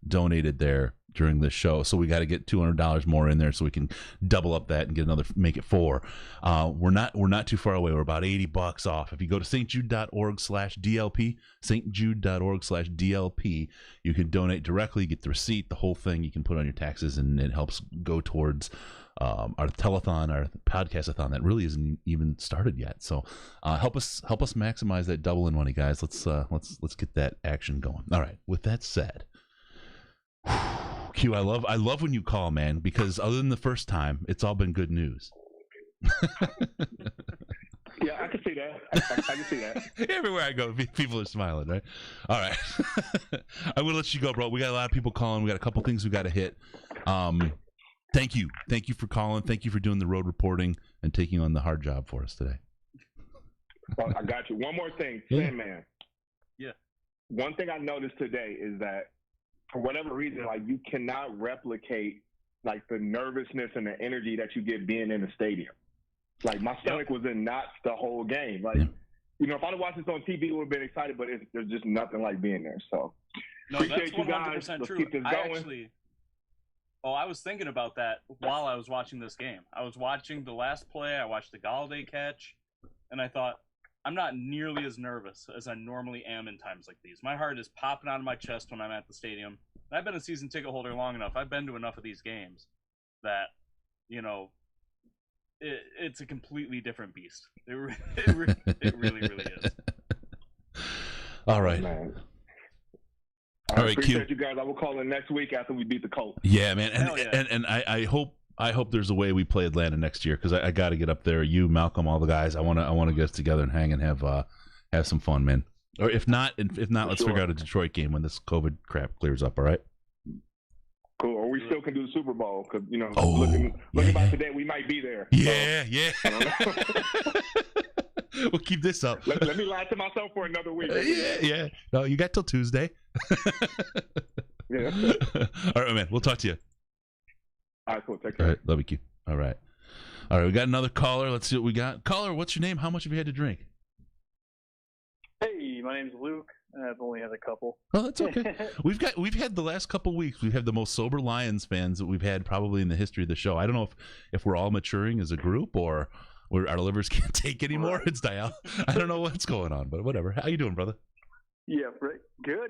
donated there during this show. So we got to get $200 more in there so we can double up that and get make it 4. We're not too far away. We're about $80 off. If you go to stjude.org/DLP, stjude.org/DLP, you can donate directly, get the receipt, the whole thing. You can put on your taxes, and it helps go towards our telethon, our podcast-a-thon that really isn't even started yet. So help us maximize that double in money, guys. Let's get that action going. All right. With that said, Q, I love when you call, man, because other than the first time, it's all been good news. Yeah, I can see that. I can see that. Everywhere I go, people are smiling, right? All right. I'm going to let you go, bro. We got a lot of people calling. We got a couple things we got to hit. Thank you. Thank you for calling. Thank you for doing the road reporting and taking on the hard job for us today. Well, I got you. One more thing, Sandman. Yeah. One thing I noticed today is that for whatever reason, like you cannot replicate like the nervousness and the energy that you get being in the stadium. Like my stomach was in knots the whole game. Like, if I'd have watched this on TV, I would have been excited, but there's just nothing like being there. So appreciate you guys. Let's true. keep this going. I was thinking about that while I was watching this game. I was watching the last play. I watched the Galladay catch, and I thought, I'm not nearly as nervous as I normally am in times like these. My heart is popping out of my chest when I'm at the stadium. And I've been a season ticket holder long enough. I've been to enough of these games that, it's a completely different beast. It really, really is. All right. Man. All right, appreciate you guys. I will call in next week after we beat the Colts. Yeah, man. And I hope there's a way we play Atlanta next year because I got to get up there. You, Malcolm, all the guys. I want to get us together and hang and have some fun, man. Or if not, let's figure out a Detroit game when this COVID crap clears up. All right. Cool. Or we still can do the Super Bowl because looking back today, we might be there. Yeah, yeah. We'll keep this up. Let me lie to myself for another week. Yeah. No, you got till Tuesday. Yeah. All right, man. We'll talk to you. All right, cool. Take care. All right, love you, Q. All right. We got another caller. Let's see what we got. Caller, what's your name? How much have you had to drink? Hey, my name's Luke. I've only had a couple. Oh, that's okay. We've had the last couple weeks. We've had the most sober Lions fans that we've had probably in the history of the show. I don't know if we're all maturing as a group or our livers can't take anymore. Right. It's dial. I don't know what's going on, but whatever. How you doing, brother? Yeah, good. I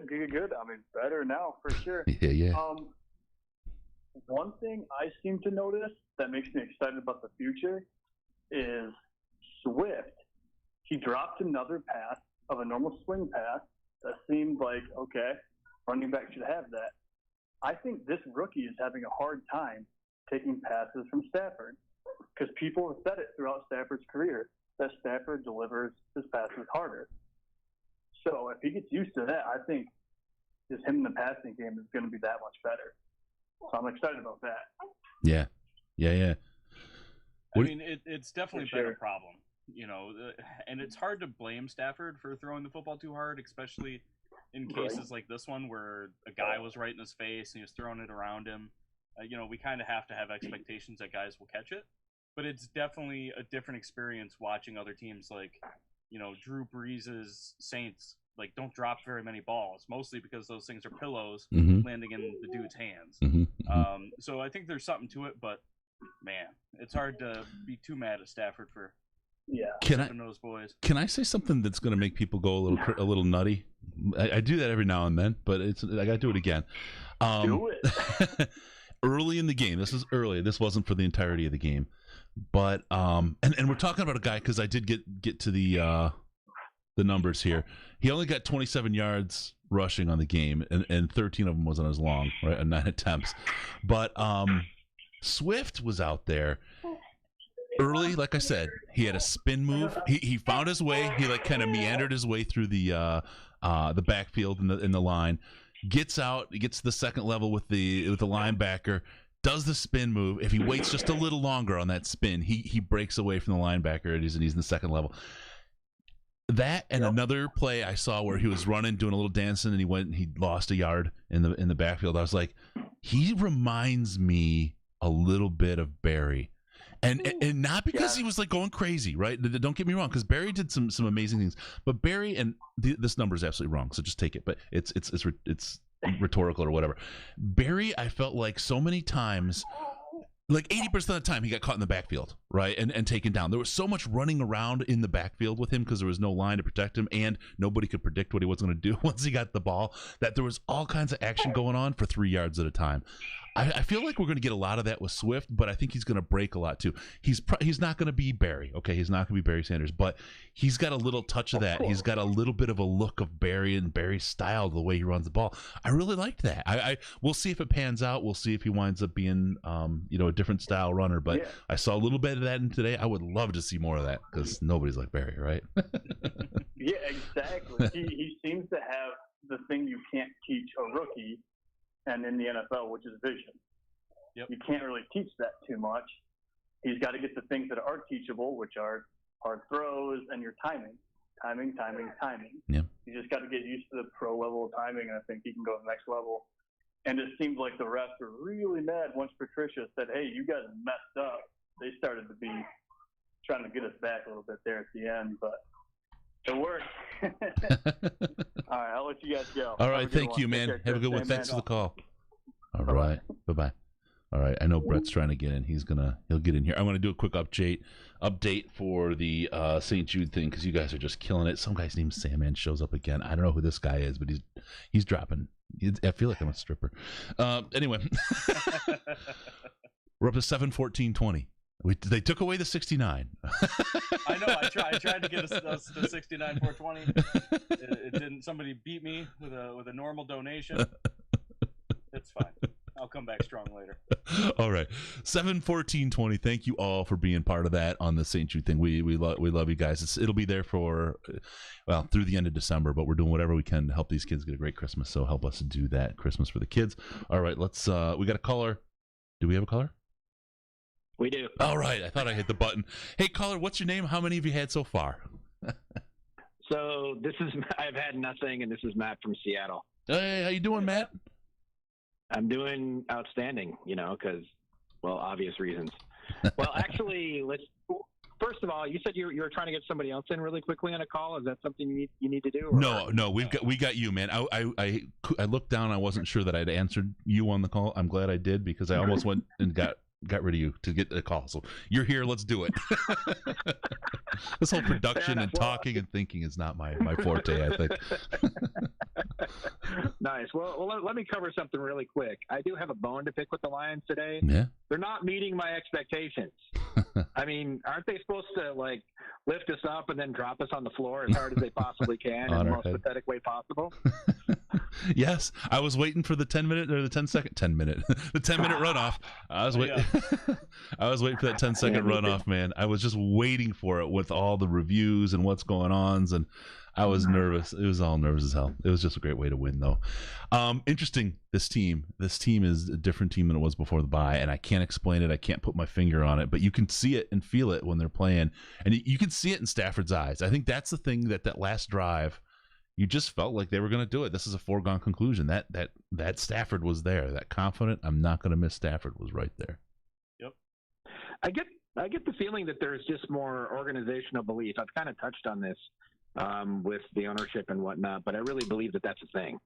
mean, better now for sure. Yeah. One thing I seem to notice that makes me excited about the future is Swift. He dropped another pass of a normal swing pass that seemed like, okay, running back should have that. I think this rookie is having a hard time taking passes from Stafford because people have said it throughout Stafford's career that Stafford delivers his passes harder. So if he gets used to that, I think just him in the passing game is going to be that much better. So I'm excited about that. Yeah. I mean, it's definitely been a problem, and it's hard to blame Stafford for throwing the football too hard, especially in cases like this one where a guy was right in his face and he was throwing it around him. We kind of have to have expectations that guys will catch it. But it's definitely a different experience watching other teams like, Drew Brees' Saints, like, don't drop very many balls, mostly because those things are pillows landing in the dude's hands. So I think there's something to it, but, man, it's hard to be too mad at Stafford for those boys. Can I say something that's going to make people go a little nutty? I do that every now and then, but I got to do it again. Do it. Early in the game, this is early. This wasn't for the entirety of the game. But and we're talking about a guy because I did get to the numbers here. He only got 27 yards rushing on the game, and 13 of them was on his long, right, on 9 attempts. But Swift was out there early. Like I said, he had a spin move. He found his way. He kind of meandered his way through the backfield in the line. Gets out. He gets to the second level with the linebacker. Does the spin move. If he waits just a little longer on that spin, he breaks away from the linebacker and he's in the second level. That and another play I saw where he was running, doing a little dancing, and he lost a yard in the backfield. I was like, he reminds me a little bit of Barry. And not because he was like going crazy, right? Don't get me wrong, because Barry did some amazing things. But Barry, and this number is absolutely wrong, so just take it. But it's rhetorical or whatever. Barry, I felt like so many times, like 80% of the time, he got caught in the backfield, right, and taken down. There was so much running around in the backfield with him because there was no line to protect him, and nobody could predict what he was going to do once he got the ball, that there was all kinds of action going on for 3 yards at a time. I feel like we're going to get a lot of that with Swift, but I think he's going to break a lot too. He's not going to be Barry, okay? He's not going to be Barry Sanders, but he's got a little touch of that. He's got a little bit of a look of Barry and Barry's style, the way he runs the ball. I really liked that. We'll see if it pans out. We'll see if he winds up being, a different style runner. But I saw a little bit of that in today. I would love to see more of that because nobody's like Barry, right? Yeah, exactly. He seems to have the thing you can't teach a rookie. And in the NFL, which is vision. Yep. You can't really teach that too much. He's got to get the things that are teachable, which are hard throws and your timing. Timing. Yeah. You just got to get used to the pro level of timing, and I think he can go to the next level. And it seems like the refs were really mad once Patricia said, hey, you guys messed up. They started to be trying to get us back a little bit there at the end, but it worked. All right, I'll let you guys go. All right, thank you, man. Have a good one. Thanks for the call. All right, bye-bye. All right, I know Brett's trying to get in. He'll get in here. I'm going to do a quick update for the St. Jude thing because you guys are just killing it. Some guy's named Sandman shows up again. I don't know who this guy is, but he's dropping. I feel like I'm a stripper. Anyway, we're up to 7-14-20. They took away the 69. I know. I tried to get us to 69-420. It didn't. Somebody beat me with a normal donation. It's fine. I'll come back strong later. All right, 7-14-20. Thank you all for being part of that on the St. Jude thing. We love you guys. It'll be there for through the end of December, but we're doing whatever we can to help these kids get a great Christmas. So help us do that Christmas for the kids. All right, let's. We got a caller. Do we have a caller? We do. All right. I thought I hit the button. Hey, caller, what's your name? How many have you had so far? So I've had nothing, and this is Matt from Seattle. Hey, how you doing, Matt? I'm doing outstanding, because, obvious reasons. Well, actually, first of all, you said you were trying to get somebody else in really quickly on a call. Is that something you need to do? Or? No, we got you, man. I looked down. I wasn't sure that I'd answered you on the call. I'm glad I did because I almost went and got rid of you to get the call. So you're here. Let's do it. This whole production and talking and thinking is not my forte, I think. Nice. Well, let me cover something really quick. I do have a bone to pick with the Lions today. Yeah. They're not meeting my expectations. I mean, aren't they supposed to lift us up and then drop us on the floor as hard as they possibly can in the most pathetic way possible? Yes, I was waiting for the 10-minute or the 10-second 10-minute the 10-minute runoff. I was waiting. I was waiting for that 10-second runoff, man. I was just waiting for it with all the reviews and what's going on, and I was nervous. It was all nervous as hell. It was just a great way to win, though. Interesting. This team is a different team than it was before the bye, and I can't explain it. I can't put my finger on it, but you can see it and feel it when they're playing, and you can see it in Stafford's eyes. I think that's the thing that last drive you just felt like they were going to do it. This is a foregone conclusion. That Stafford was there. That confident, I'm not going to miss Stafford was right there. Yep. I get the feeling that there's just more organizational belief. I've kind of touched on this with the ownership and whatnot, but I really believe that that's a thing.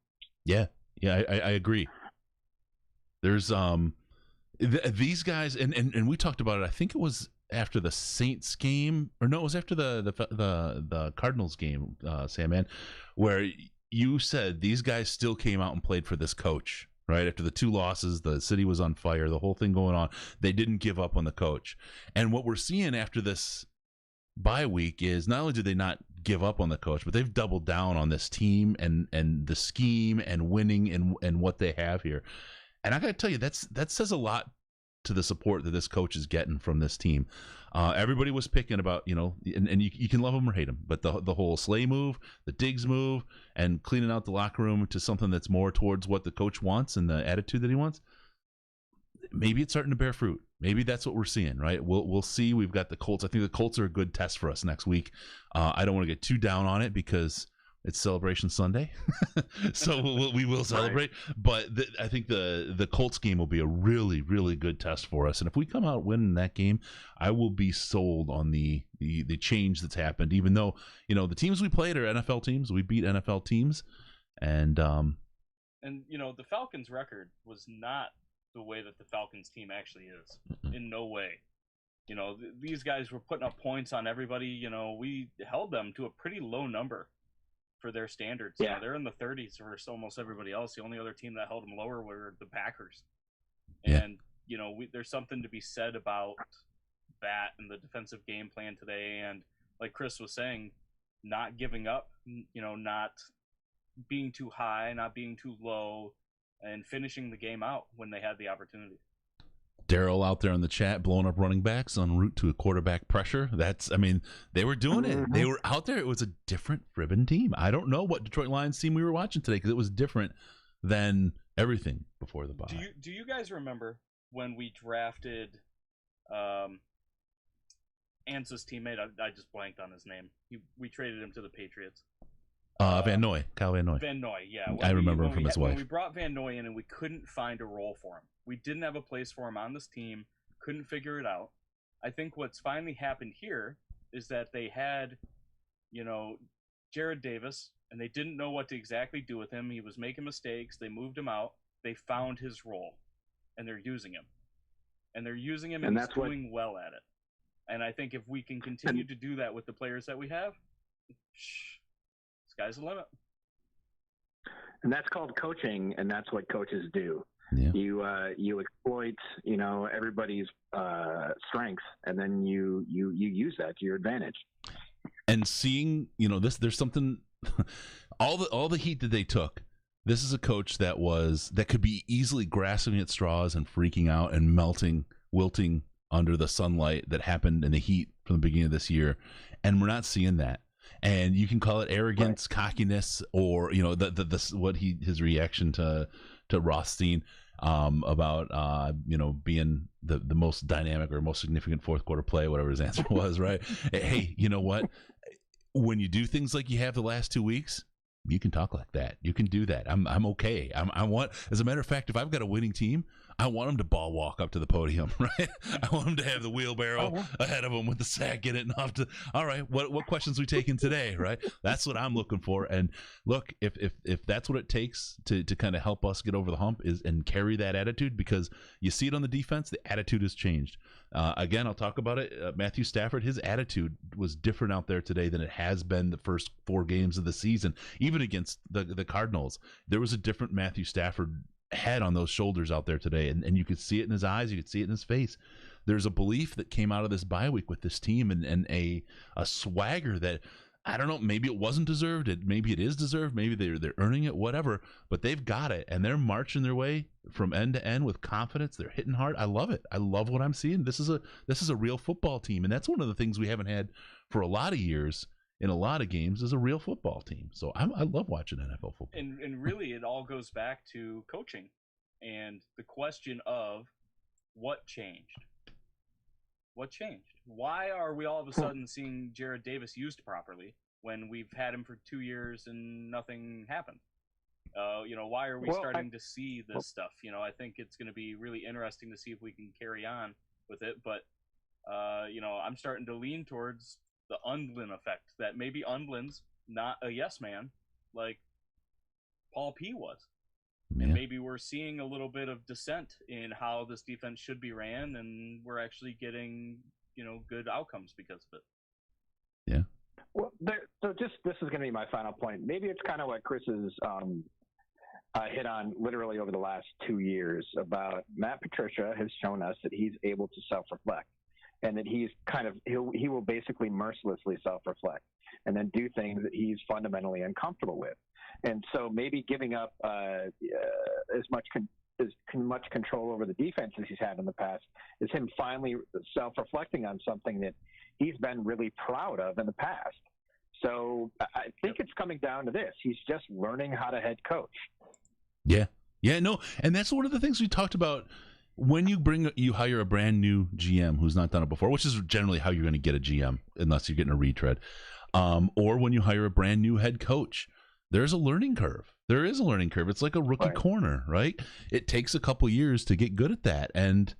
Yeah, I agree. There's these guys, and we talked about it. I think it was after the Saints game, or no, it was after the Cardinals game, Sam, man, where you said these guys still came out and played for this coach. Right after the 2 losses, the city was on fire, the whole thing going on. They didn't give up on the coach. And what we're seeing after this bye week is not only did they not give up on the coach, but they've doubled down on this team and the scheme and winning and what they have here. And I got to tell you, that says a lot to the support that this coach is getting from this team. Everybody was picking about, and you can love them or hate them, but the whole Slay move, the Diggs move, and cleaning out the locker room to something that's more towards what the coach wants and the attitude that he wants. Maybe it's starting to bear fruit. Maybe that's what we're seeing, right? We'll see. We've got the Colts. I think the Colts are a good test for us next week. I don't want to get too down on it because it's Celebration Sunday, so we will celebrate. Right. But I think the Colts game will be a really, really good test for us. And if we come out winning that game, I will be sold on the change that's happened. Even though the teams we played are NFL teams, we beat NFL teams, and the Falcons' record was not the way that the Falcons team actually is. In no way. These guys were putting up points on everybody. We held them to a pretty low number for their standards. Yeah. They're in the 30s versus almost everybody else. The only other team that held them lower were the Packers. Yeah. And, there's something to be said about that and the defensive game plan today. And like Chris was saying, not giving up, not being too high, not being too low, and finishing the game out when they had the opportunity. Daryl out there in the chat blowing up running backs en route to a quarterback pressure. They were doing it. They were out there. It was a different fribbin' team. I don't know what Detroit Lions team we were watching today because it was different than everything before the bye. Do you guys remember when we drafted Ansa's teammate? I just blanked on his name. We traded him to the Patriots. Kyle Van Noy. Van Noy, yeah. I remember him from his wife. When we brought Van Noy in and we couldn't find a role for him. We didn't have a place for him on this team, couldn't figure it out. I think what's finally happened here is that they had, Jared Davis, and they didn't know what to exactly do with him. He was making mistakes. They moved him out. They found his role, and they're using him. And he's doing well at it. And I think if we can continue to do that with the players that we have, sky's the limit. And that's called coaching, and that's what coaches do. Yeah. You exploit everybody's strengths, and then you use that to your advantage. And seeing there's something all the heat that they took. This is a coach that could be easily grasping at straws and freaking out and wilting under the sunlight that happened in the heat from the beginning of this year, and we're not seeing that. And you can call it arrogance, right, cockiness, or his reaction to Rothstein about being the most dynamic or most significant fourth quarter play, whatever his answer was, right? Hey, you know what? When you do things like you have the last 2 weeks, you can talk like that. You can do that. I'm okay. As a matter of fact, if I've got a winning team, I want them to ball walk up to the podium, right? I want them to have the wheelbarrow ahead of them with the sack in it and off to, all right, what questions we taking today, right? That's what I'm looking for. And look, if that's what it takes to kind of help us get over the hump and carry that attitude, because you see it on the defense, the attitude has changed. Again, I'll talk about it. Matthew Stafford, his attitude was different out there today than it has been the first 4 games of the season. Even against the Cardinals, there was a different Matthew Stafford head on those shoulders out there today, and you could see it in his eyes, you could see it in his face. There's a belief that came out of this bye week with this team, and a swagger that, I don't know, maybe it wasn't deserved, maybe it is deserved, maybe they're earning it, whatever, but they've got it, and they're marching their way from end to end with confidence. They're hitting hard. I love it. I love what I'm seeing. This is a real football team, and that's one of the things we haven't had for a lot of years in a lot of games, is a real football team. So I love watching NFL football. And really, it all goes back to coaching and the question of what changed. What changed? Why are we all of a sudden seeing Jared Davis used properly when we've had him for 2 years and nothing happened? Why are we starting to see this stuff? I think it's going to be really interesting to see if we can carry on with it. But, I'm starting to lean towards the Undlin effect, that maybe Undlin's not a yes man like Paul P. was. Yeah. And maybe we're seeing a little bit of dissent in how this defense should be ran, and we're actually getting, good outcomes because of it. Yeah. Well, this is going to be my final point. Maybe it's kind of what Chris has hit on literally over the last 2 years about Matt Patricia has shown us that he's able to self-reflect, and that he's he will basically mercilessly self-reflect and then do things that he's fundamentally uncomfortable with. And so maybe giving up as much control over the defense as he's had in the past is him finally self-reflecting on something that he's been really proud of in the past. So I think it's coming down to this. He's just learning how to head coach. Yeah. Yeah, no. And that's one of the things we talked about when you hire a brand new GM who's not done it before, which is generally how you're going to get a GM unless you're getting a retread. Or when you hire a brand new head coach, there's a learning curve. There is a learning curve. It's like a rookie corner, right? It takes a couple years to get good at that. And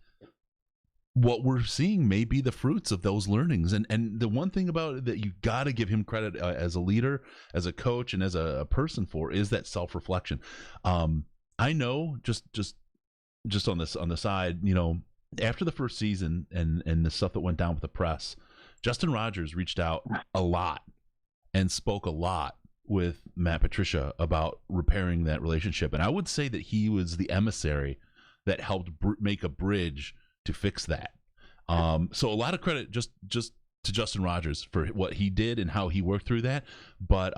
what we're seeing may be the fruits of those learnings. And the one thing about it that you got to give him credit as a leader, as a coach, and as a person for is that self-reflection. I know just on the side, after the first season and the stuff that went down with the press, Justin Rogers reached out a lot and spoke a lot with Matt Patricia about repairing that relationship. And I would say that he was the emissary that helped make a bridge to fix that. So a lot of credit just to Justin Rogers for what he did and how he worked through that, but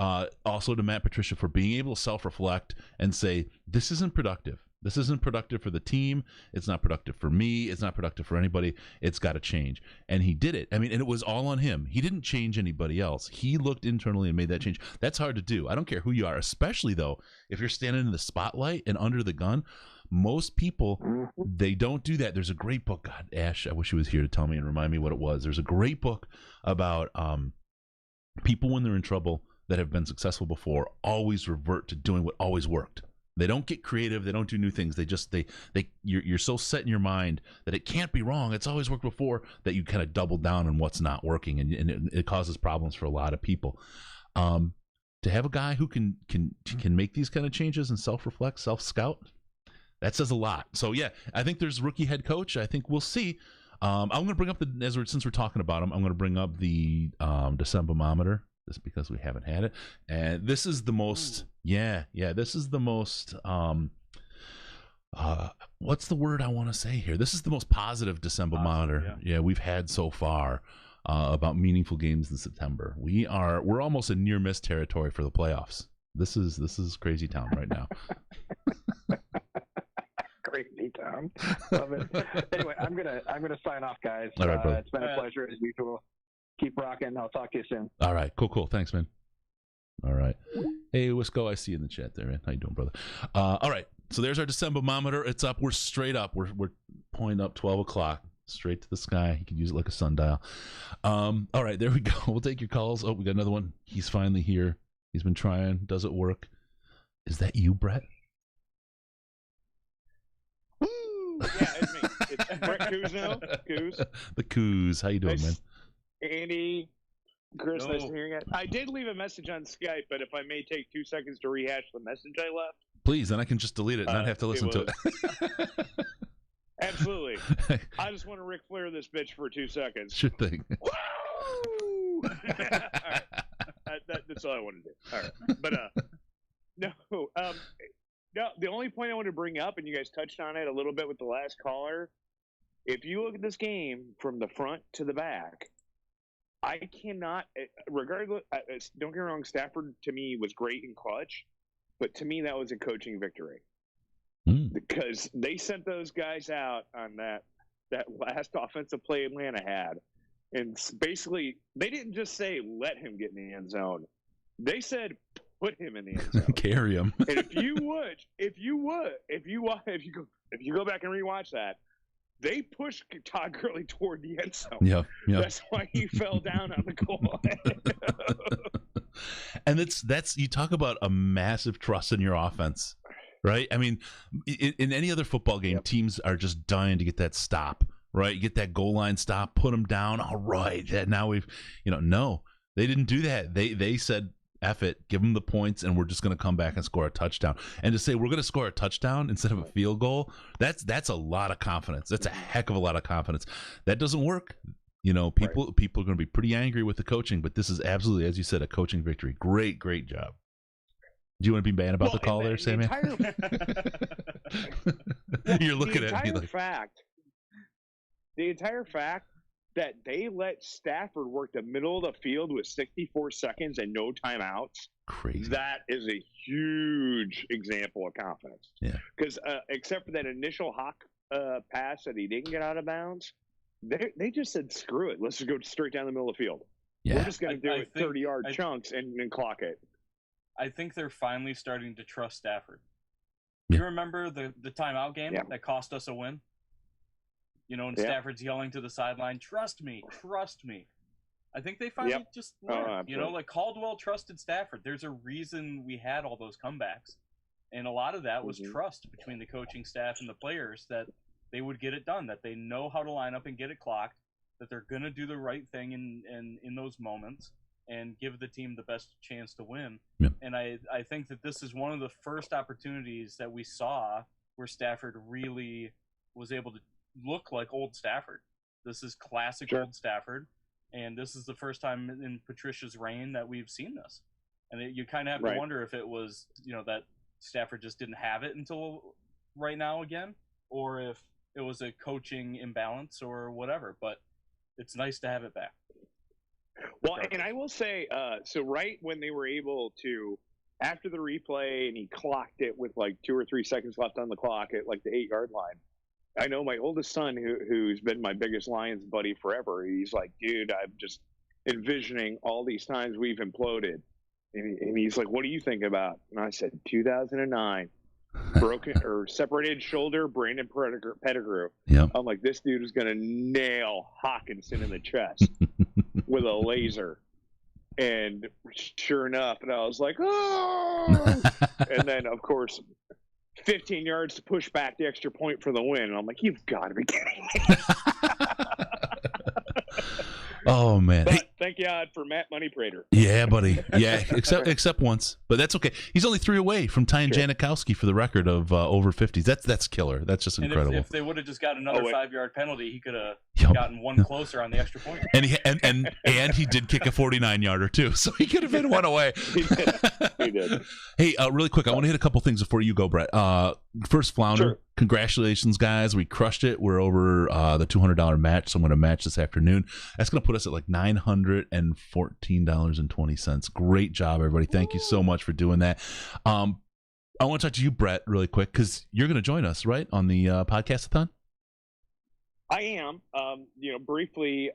also to Matt Patricia for being able to self-reflect and say, this isn't productive. This isn't productive for the team. It's not productive for me. It's not productive for anybody. It's got to change. And he did it. I mean, and it was all on him. He didn't change anybody else. He looked internally and made that change. That's hard to do. I don't care who you are, especially, though, if you're standing in the spotlight and under the gun. Most people, they don't do that. There's a great book. God, Ash, I wish he was here to tell me and remind me what it was. There's a great book about people when they're in trouble that have been successful before always revert to doing what always worked. They don't get creative. They don't do new things. You're so set in your mind that it can't be wrong. It's always worked before, that you kind of double down on what's not working, and it causes problems for a lot of people. To have a guy who can make these kind of changes and self-reflect, self-scout, that says a lot. So yeah, I think there's rookie head coach. I think we'll see. I'm going to bring up since we're talking about him, I'm going to bring up the December-mometer. Just because we haven't had it, and this is the most this is the most what's the word I want to say here, this is the most positive December monitor we've had so far about meaningful games in September. We're almost in near miss territory for the playoffs. This is crazy town right now. Crazy town. Love it. Anyway, I'm gonna sign off, guys. All right, brother. It's been a pleasure as usual. Keep rocking. I'll talk to you soon. All right. Cool. Thanks, man. All right. Hey, Wisco, I see you in the chat there, man. How you doing, brother? All right. So there's our December-mometer. It's up. We're straight up. We're pointing up 12 o'clock, straight to the sky. You can use it like a sundial. All right. There we go. We'll take your calls. Oh, we got another one. He's finally here. He's been trying. Does it work? Is that you, Brett? Woo! Yeah, it's me. It's Brett Coos now. Coos. The Coos. How you doing, man? Andy, Chris, nice to hear you. I did leave a message on Skype, but if I may take 2 seconds to rehash the message I left. Please, then I can just delete it and not have to listen to it. Absolutely. I just want to Ric Flair this bitch for 2 seconds. Sure thing. Woo! Right. That's all I want to do. All right. But no, the only point I want to bring up, and you guys touched on it a little bit with the last caller, if you look at this game from the front to the back, I cannot, regardless, don't get me wrong, Stafford to me was great in clutch, but to me that was a coaching victory. Because they sent those guys out on that last offensive play Atlanta had. And basically, they didn't just say, let him get in the end zone. They said, put him in the end zone. Carry him. And if you go back and rewatch that, they pushed Todd Gurley toward the end zone. Yeah. That's why he fell down on the goal line. And that's you talk about a massive trust in your offense, right? I mean, in any other football game, teams are just dying to get that stop, right? You get that goal line stop, put them down. All right, now we've, no, they didn't do that. They said, F it, give them the points, and we're just going to come back and score a touchdown. And to say we're going to score a touchdown instead of a field goal, that's a lot of confidence. That's a heck of a lot of confidence. That doesn't work. People are going to be pretty angry with the coaching, but this is absolutely, as you said, a coaching victory. Great job. Do you want to be mad about the call there, Sammy? You're looking at me like the entire fact that they let Stafford work the middle of the field with 64 seconds and no timeouts. Crazy. That is a huge example of confidence. Yeah. Because except for that initial hawk pass that he didn't get out of bounds, they just said, screw it. Let's just go straight down the middle of the field. Yeah. We're just going to do it 30-yard chunks and clock it. I think they're finally starting to trust Stafford. You remember the timeout game that cost us a win? And Stafford's yelling to the sideline, trust me. I think they finally just learned. Like Caldwell trusted Stafford. There's a reason we had all those comebacks. And a lot of that was trust between the coaching staff and the players that they would get it done, that they know how to line up and get it clocked, that they're going to do the right thing in those moments and give the team the best chance to win. Yep. And I think that this is one of the first opportunities that we saw where Stafford really was able to look like old Stafford. This is classic old Stafford, and this is the first time in Patricia's reign that we've seen this. And you kind of have to wonder if it was, that Stafford just didn't have it until right now again, or if it was a coaching imbalance or whatever. But it's nice to have it back. Well, and I will say, so right when they were able to, after the replay, and he clocked it with like 2 or 3 seconds left on the clock at like the 8-yard line. I know my oldest son, who's been my biggest Lions buddy forever, he's like, dude, I'm just envisioning all these times we've imploded. And he's like, what do you think about? And I said, 2009, broken or separated shoulder, Brandon Pettigrew. Yep. I'm like, this dude is going to nail Hawkinson in the chest with a laser. And sure enough, and I was like, oh! And then, of course, 15 yards to push back the extra point for the win. And I'm like, you've got to be kidding me. Oh, man. But thank God for Matt Money Prater. Yeah, buddy. Yeah, except once. But that's okay. He's only 3 away from tying Janikowski for the record of over 50s. That's killer. That's just incredible. And if they would have just got another 5-yard penalty, he could have gotten one closer on the extra point. And he did kick a 49-yarder too, so he could have been 1 away. He did. Hey, really quick, I want to hit a couple things before you go, Brett. First, Flounder. Sure. Congratulations, guys. We crushed it. We're over the $200 match, so I'm going to match this afternoon. That's going to put us at like $914.20. Great job, everybody. Thank you so much for doing that. I want to talk to you, Brett, really quick, because you're going to join us, right, on the podcast-a-thon? I am. Briefly,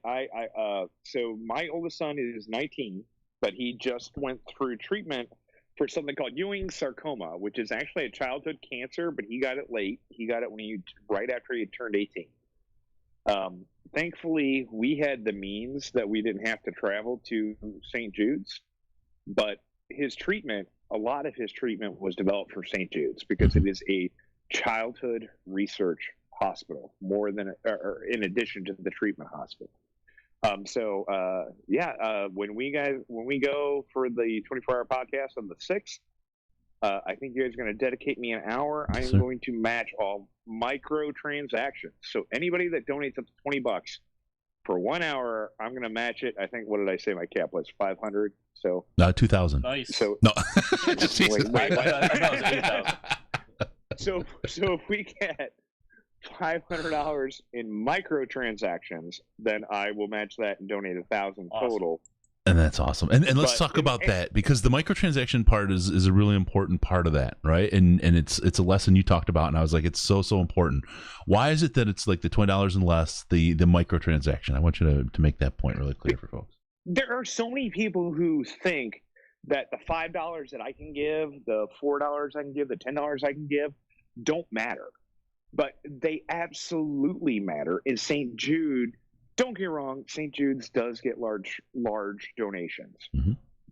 so my oldest son is 19, but he just went through treatment for something called Ewing's sarcoma, which is actually a childhood cancer, but he got it late. He got it right after he had turned 18. Thankfully, we had the means that we didn't have to travel to St. Jude's, but a lot of his treatment was developed for St. Jude's because it is a childhood research hospital, in addition to the treatment hospital. When we go for the 24-hour podcast on the 6th, I think you guys are going to dedicate me an hour. I am going to match all microtransactions. So anybody that donates up to $20 for 1 hour, I'm going to match it. I think, what did I say my cap was? 500. So 2,000. Nice. So no. So if we get $500 in microtransactions, then I will match that and donate 1,000 total. And that's awesome. And let's talk about that, because the microtransaction part is a really important part of that, right? And it's a lesson you talked about, and I was like, it's so important. Why is it that it's like the $20 and less, the microtransaction? I want you to make that point really clear for folks. There are so many people who think that the $5 that I can give, the $4 I can give, the $10 I can give don't matter. but they absolutely matter. And St. Jude, don't get me wrong, St. Jude's does get large donations,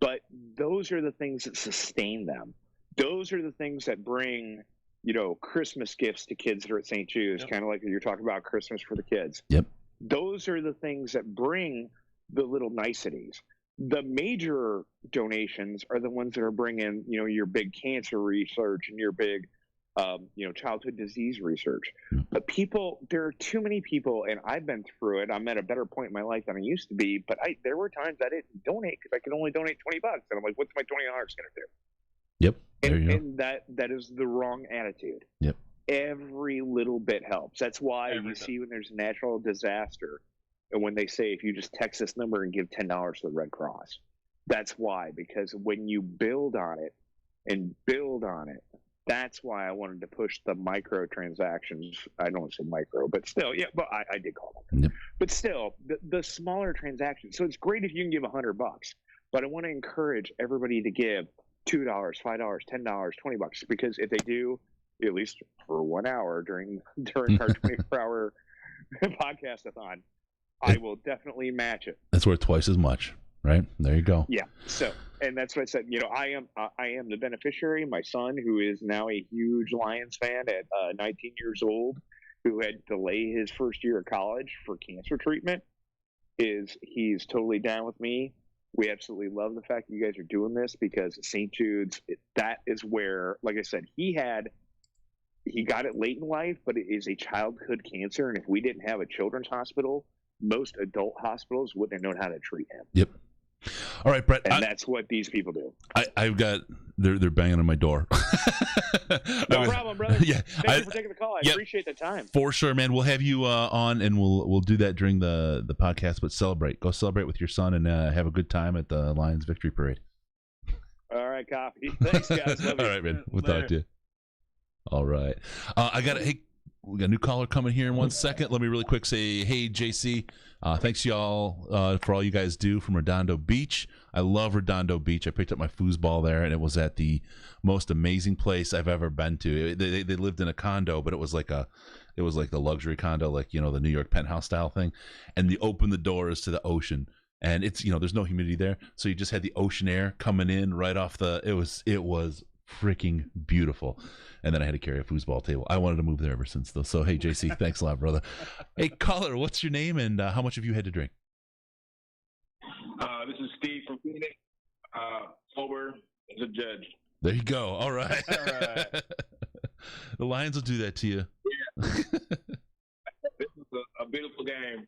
but those are the things that sustain them. Those are the things that bring, Christmas gifts to kids that are at St. Jude's, kind of like you're talking about Christmas for the kids. Yep. Those are the things that bring the little niceties. The major donations are the ones that are bringing, your big cancer research and your big, childhood disease research. But there are too many people, and I've been through it. I'm at a better point in my life than I used to be, but there were times I didn't donate because I could only donate $20, and I'm like, what's my $20 going to do? Yep. And that is the wrong attitude. Yep. Every little bit helps. That's why you see when there's a natural disaster, and when they say if you just text this number and give $10 to the Red Cross, that's why. Because when you build on it, that's why I wanted to push the micro transactions. I don't want to say micro, but still, yeah. But I did call them. Yep. But still, the smaller transactions. So it's great if you can give $100, but I want to encourage everybody to give $2, $5, $10, $20, because if they do, at least for 1 hour during our 24-hour podcast-a-thon, I will definitely match it. That's worth twice as much, right? There you go. Yeah. So, and that's what I said. I am the beneficiary. My son, who is now a huge Lions fan at 19 years old, who had to delay his first year of college for cancer treatment, he's totally down with me. We absolutely love the fact that you guys are doing this, because St. Jude's, that is where, like I said, he got it late in life, but it is a childhood cancer. And if we didn't have a children's hospital, most adult hospitals wouldn't have known how to treat him. Yep. All right, Brett. And that's what these people do. I've got they're banging on my door. No problem, brother. Yeah, Thank you for taking the call. I appreciate the time. For sure, man. We'll have you on, and we'll do that during the podcast. But go celebrate with your son, and have a good time at the Lions Victory Parade. All right, copy. Thanks, guys. Love All you. right, man. We'll talk to you. All right. We got a new caller coming here in 1 second. Let me really quick say, hey, JC, thanks y'all for all you guys do from Redondo Beach. I love Redondo Beach. I picked up my foosball there, and it was at the most amazing place I've ever been to. They lived in a condo, but it was like the luxury condo, like, the New York penthouse style thing. And they opened the doors to the ocean, and it's, there's no humidity there, so you just had the ocean air coming in right off it was freaking beautiful. And then I had to carry a foosball table. I wanted to move there ever since, though. So, hey, JC, thanks a lot, brother. Hey, caller, what's your name, and how much have you had to drink? This is Steve from Phoenix. Sober as a judge. There you go. All right. All right. The Lions will do that to you. Yeah. This is a beautiful game.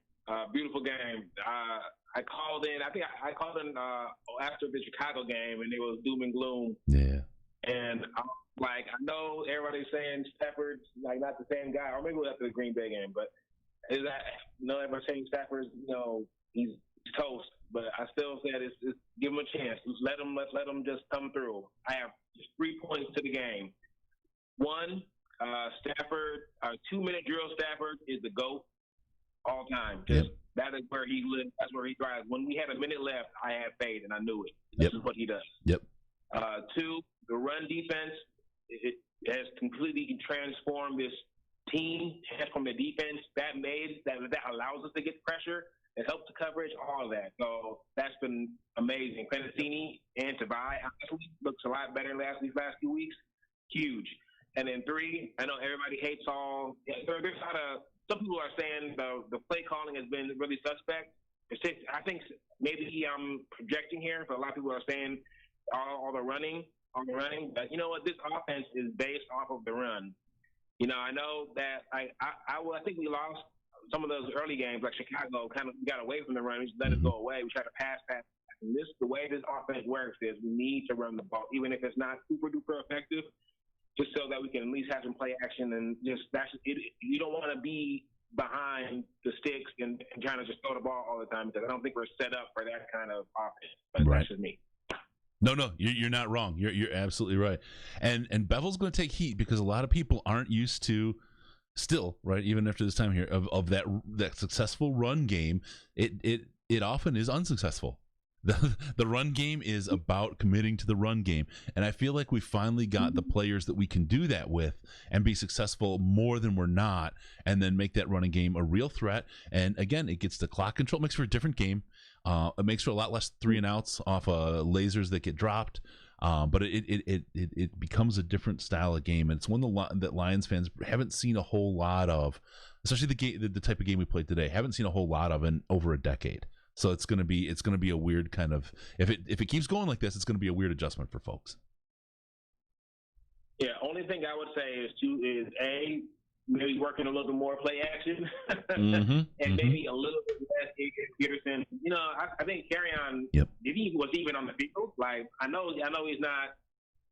Beautiful game. I called in. I think I called in after the Chicago game, and it was doom and gloom. Yeah. And I know everybody's saying Stafford's not the same guy, or maybe it was after the Green Bay game, but everyone's saying Stafford's, he's toast. But I still said it's give him a chance. Let him just come through. I have just 3 points to the game. One, Stafford, 2-minute drill Stafford is the GOAT all time. Just that is where he lives. That's where he thrives. When we had a minute left, I had faith, and I knew it. This is what he does. Yep. Two, the run defense, it has completely transformed this team from the defense. That allows us to get pressure. It helps the coverage, all of that. So that's been amazing. Penasini and Tavai honestly looks a lot better these last few weeks. Huge. And then three, I know everybody hates all. There's some people are saying the play calling has been really suspect. I think maybe I'm projecting here, but a lot of people are saying all the running. But you know what? This offense is based off of the run. I know that I think we lost some of those early games, like Chicago, kind of got away from the run. We just let it go away. We tried to pass. And the way this offense works is we need to run the ball, even if it's not super duper effective, just so that we can at least have some play action. And just you don't want to be behind the sticks and trying to just throw the ball all the time, because I don't think we're set up for that kind of offense. But that's just me. No, you're not wrong. You're absolutely right. And Bevel's going to take heat because a lot of people aren't used to, still, right, even after this time here, of that successful run game. It often is unsuccessful. The run game is about committing to the run game, and I feel like we finally got the players that we can do that with and be successful more than we're not, and then make that running game a real threat. And again, it gets the clock control. It makes for a different game. It makes for a lot less 3 and outs off lasers that get dropped. But it becomes a different style of game, and it's one that Lions fans haven't seen a whole lot of, especially the type of game we played today. Haven't seen a whole lot of in over a decade. So it's gonna be a weird kind of, if it keeps going like this, it's gonna be a weird adjustment for folks. Yeah, only thing I would say is maybe working a little bit more play action, and maybe a little bit less Peterson. I think Kerryon, if he was even on the field, like I know he's not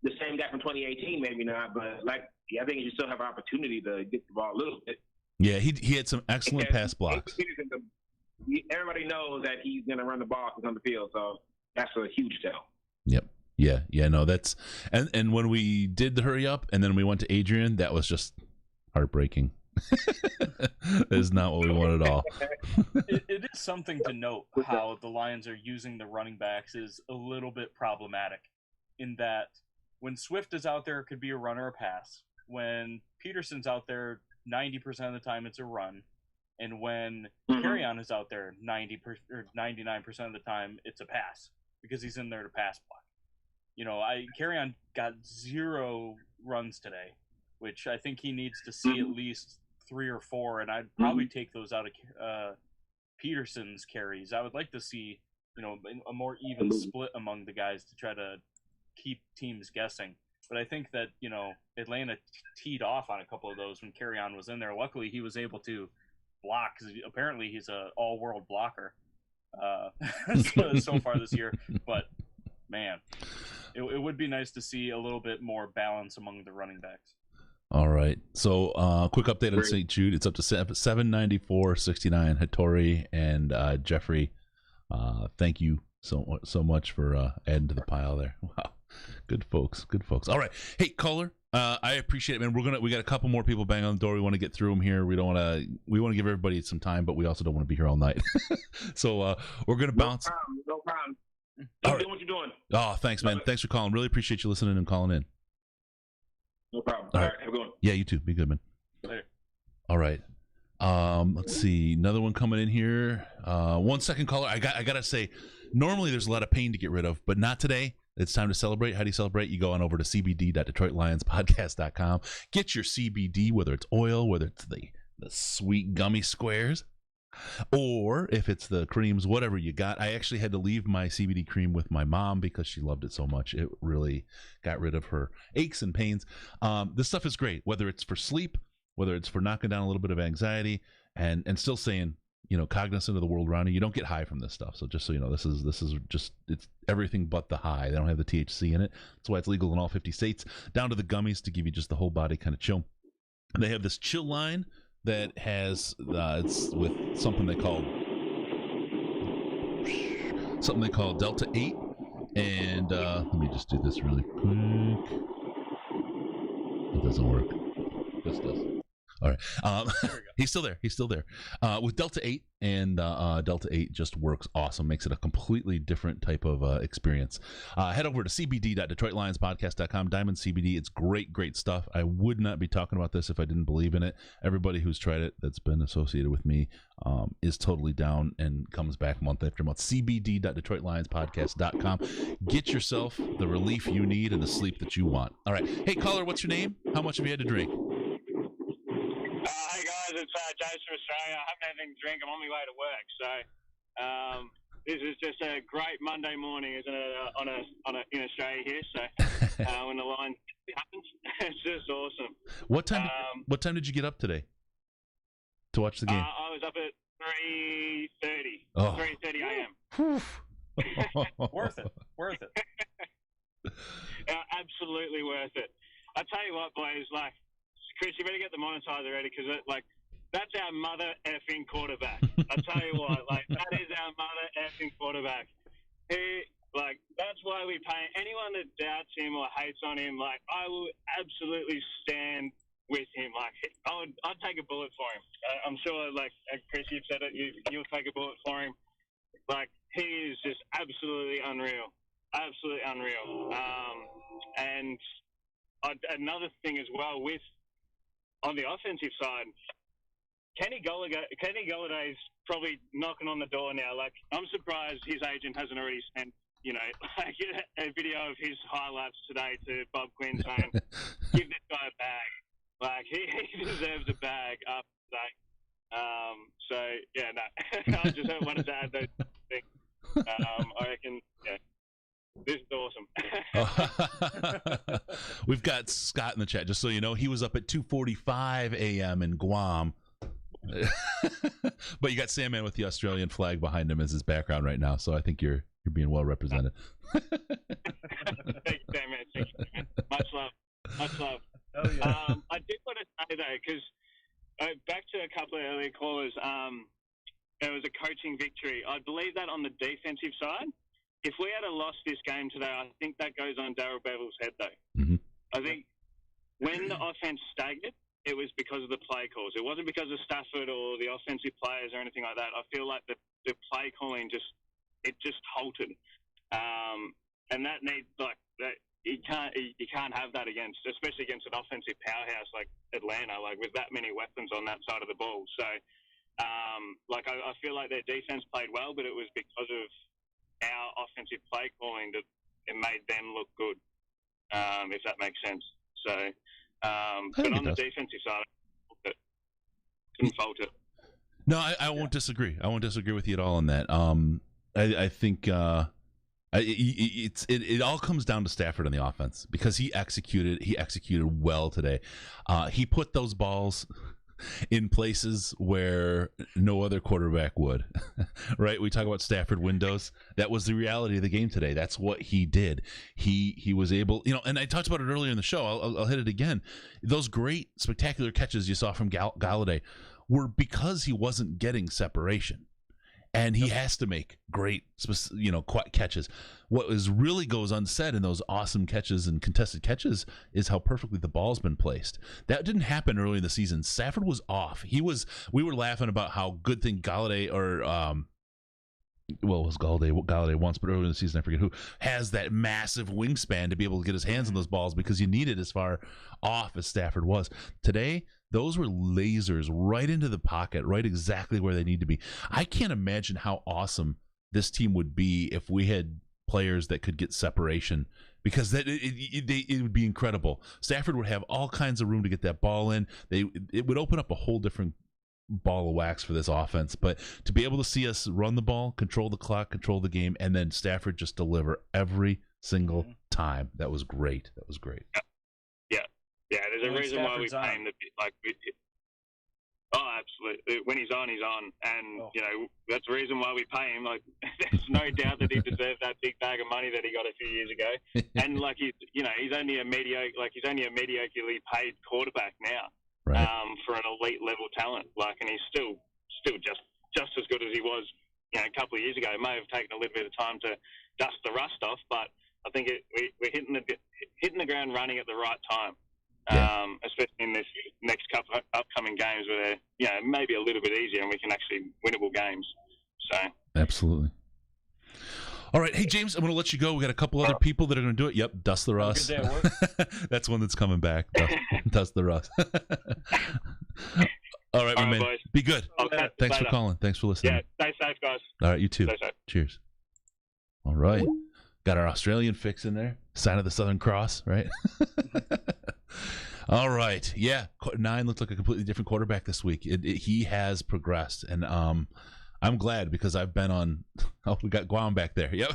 the same guy from 2018, maybe not, but I think he still have an opportunity to get the ball a little bit. Yeah, he had some excellent pass blocks. Everybody knows that he's going to run the ball if he's on the field, so that's a huge tell. Yep. Yeah. No, that's and when we did the hurry up and then we went to Adrian, that was just heartbreaking. That is not what we want at all. It is something to note how the Lions are using the running backs is a little bit problematic in that when Swift is out there, it could be a run or a pass. When Peterson's out there, 90% of the time it's a run. And when Kerryon is out there, 99% of the time it's a pass because he's in there to pass block. Kerryon got 0 runs today, which I think he needs to see at least 3 or 4, and I'd probably take those out of Peterson's carries. I would like to see, a more even split among the guys to try to keep teams guessing. But I think that, Atlanta teed off on a couple of those when Kerryon was in there. Luckily, he was able to block because apparently he's an all-world blocker so far this year. But, man, it would be nice to see a little bit more balance among the running backs. All right. So, quick update on St. Jude. It's up to 794.69. Hattori and Jeffrey, thank you so much for adding to the pile there. Wow. Good folks. All right. Hey, caller, I appreciate it, man. We got a couple more people banging on the door. We want to get through them here. We want to give everybody some time, but we also don't want to be here all night. So we're going to bounce. No problem. All right. Doing what you're doing. Oh, thanks, man. Thanks for calling. Really appreciate you listening and calling in. No problem. All right. Have a good one. Yeah, you too. Be good, man. Later. All right. Let's see. Another one coming in here. 1 second, caller. I gotta say, normally there's a lot of pain to get rid of, but not today. It's time to celebrate. How do you celebrate? You go on over to cbd.detroitlionspodcast.com. Get your CBD, whether it's oil, whether it's the sweet gummy squares, or if it's the creams, whatever you got. I actually had to leave my CBD cream with my mom because she loved it so much. It really got rid of her aches and pains. This stuff is great, whether it's for sleep, whether it's for knocking down a little bit of anxiety, and still saying, cognizant of the world around you. You don't get high from this stuff. So just so you know, this is just, it's everything but the high. They don't have the THC in it. That's why it's legal in all 50 states, down to the gummies to give you just the whole body kind of chill. And they have this chill line that has, it's with something they call Delta 8. And let me just do this really quick. It doesn't work. This does. All right. He's still there. With Delta 8, and Delta 8 just works awesome. Makes it a completely different type of experience. Head over to cbd.detroitlionspodcast.com. Diamond CBD. It's great stuff. I would not be talking about this if I didn't believe in it. Everybody who's tried it that's been associated with me is totally down and comes back month after month. cbd.detroitlionspodcast.com. Get yourself the relief you need and the sleep that you want. All right. Hey, caller, what's your name? How much have you had to drink? Hey guys, it's James from Australia. I haven't had anything to drink. I'm on my way to work, so this is just a great Monday morning, isn't it? In Australia here, so when the line happens, it's just awesome. What time did you get up today to watch the game? I was up at 3:30. Oh. 3:30 a.m. Worth it. Absolutely worth it. I tell you what, boys, Chris, you better get the monetizer ready because that's our mother effing quarterback. I tell you what, that is our mother effing quarterback. That's why we pay anyone that doubts him or hates on him. I will absolutely stand with him. I'd take a bullet for him. I'm sure, Chris, you've said it. You'll take a bullet for him. he is just absolutely unreal. Absolutely unreal. And another thing as well on the offensive side, Kenny Galladay's probably knocking on the door now. Like, I'm surprised his agent hasn't already sent, like a video of his highlights today to Bob Quinn saying, give this guy a bag. Like, he deserves a bag after today. So, yeah, no. I just wanted to add those things. I reckon, yeah, this is awesome. We've got Scott in the chat, just so you know. He was up at 2:45 a.m. in Guam. But you got Sandman with the Australian flag behind him as his background right now, so I think you're being well represented. Thank you, Sandman. Thank you, man. Much love. Much love. Oh, yeah. I did want to say, though, because back to a couple of earlier callers, it was a coaching victory. I believe that on the defensive side, if we had lost this game today, I think that goes on Darrell Bevel's head, though. Mm-hmm. I think when the offense staggered, it was because of the play calls. It wasn't because of Stafford or the offensive players or anything like that. I feel like the play calling just halted, and that needs you can't have that especially against an offensive powerhouse like Atlanta, like with that many weapons on that side of the ball. So, I feel like their defense played well, but it was because of our offensive play calling that it made them look good, if that makes sense. So, but on the defensive side, couldn't fault it. No, I won't disagree. I won't disagree with you at all on that. I think it all comes down to Stafford on the offense, because he executed well today. He put those balls in places where no other quarterback would. Right? We talk about Stafford windows. That was the reality of the game today. That's what he did. He was able, and I talked about it earlier in the show. I'll hit it again. Those great, spectacular catches you saw from Galladay were because he wasn't getting separation. And he has to make great, catches. What really goes unsaid in those awesome catches and contested catches is how perfectly the ball's been placed. That didn't happen early in the season. Stafford was off. We were laughing about how good thing Galladay it was Galladay once, but earlier in the season, I forget who, has that massive wingspan to be able to get his hands on those balls, because you need it as far off as Stafford was. Today, those were lasers right into the pocket, right exactly where they need to be. I can't imagine how awesome this team would be if we had players that could get separation, because it would be incredible. Stafford would have all kinds of room to get that ball in. It would open up a whole different ball of wax for this offense. But to be able to see us run the ball, control the clock, control the game, and then Stafford just deliver every single time, that was great. That was great. Yeah, there's a reason why we pay him absolutely. When he's on, and that's the reason why we pay him. Like, there's no doubt that he deserved that big bag of money that he got a few years ago. And he's only a mediocrely paid quarterback now, right. For an elite level talent. And he's still just as good as he was, a couple of years ago. It may have taken a little bit of time to dust the rust off, but I think we're hitting the ground running at the right time. Especially in this next couple of upcoming games where they're, maybe a little bit easier and we can actually winnable games. So absolutely. All right, hey James, I'm going to let you go. We got a couple other people that are going to do it. Yep, dust the rust. Good day at work. That's one that's coming back. Dust the rust. All right, my man. Boys. Be good. Thanks for later. calling. Thanks for listening. Yeah, stay safe, guys. All right, you too. Stay safe. Cheers. All right. Got our Australian fix in there. Sign of the Southern Cross, right? All right. Yeah. 9 looked like a completely different quarterback this week. He has progressed. And I'm glad, because I've been on – we got Guam back there. Yep.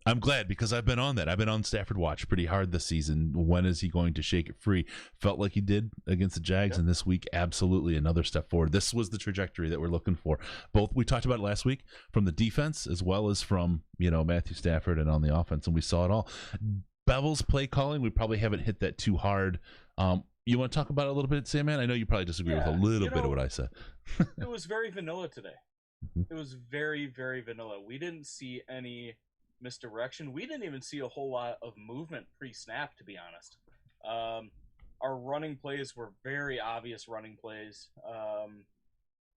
I'm glad, because I've been on that. I've been on Stafford watch pretty hard this season. When is he going to shake it free? Felt like he did against the Jags, and this week, absolutely another step forward. This was the trajectory that we're looking for. Both, we talked about it last week, from the defense as well as from, Matthew Stafford and on the offense, and we saw it all. Bevel's play calling, we probably haven't hit that too hard. You want to talk about it a little bit, Sam? Man, I know you probably disagree with a little bit of what I said. It was very vanilla today. It was very, very vanilla. We didn't see any misdirection. We didn't even see a whole lot of movement pre-snap, to be honest. Our running plays were very obvious running plays.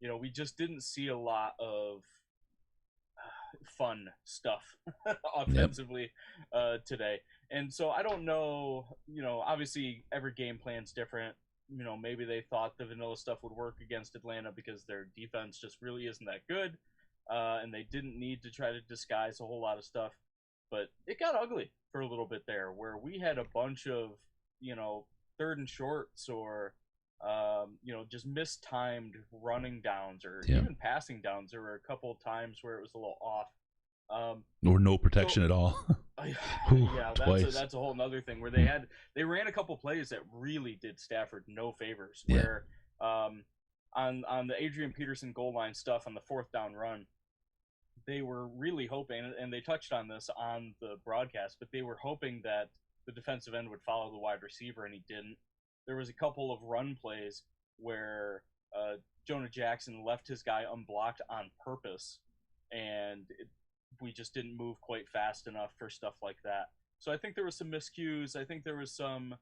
We just didn't see a lot of fun stuff offensively today. And so I don't know, obviously every game plan's different. Maybe they thought the vanilla stuff would work against Atlanta because their defense just really isn't that good, and they didn't need to try to disguise a whole lot of stuff. But it got ugly for a little bit there, where we had a bunch of, third and shorts or, just mistimed running downs or even passing downs. There were a couple of times where it was a little off. Or no protection at all. That's a whole nother thing where they ran a couple plays that really did Stafford no favors. Where on the Adrian Peterson goal line stuff on the 4th down run, they were really hoping, and they touched on this on the broadcast, but they were hoping that the defensive end would follow the wide receiver, and he didn't. There was a couple of run plays where Jonah Jackson left his guy unblocked on purpose, and we just didn't move quite fast enough for stuff like that. So I think there was some miscues. I think there was some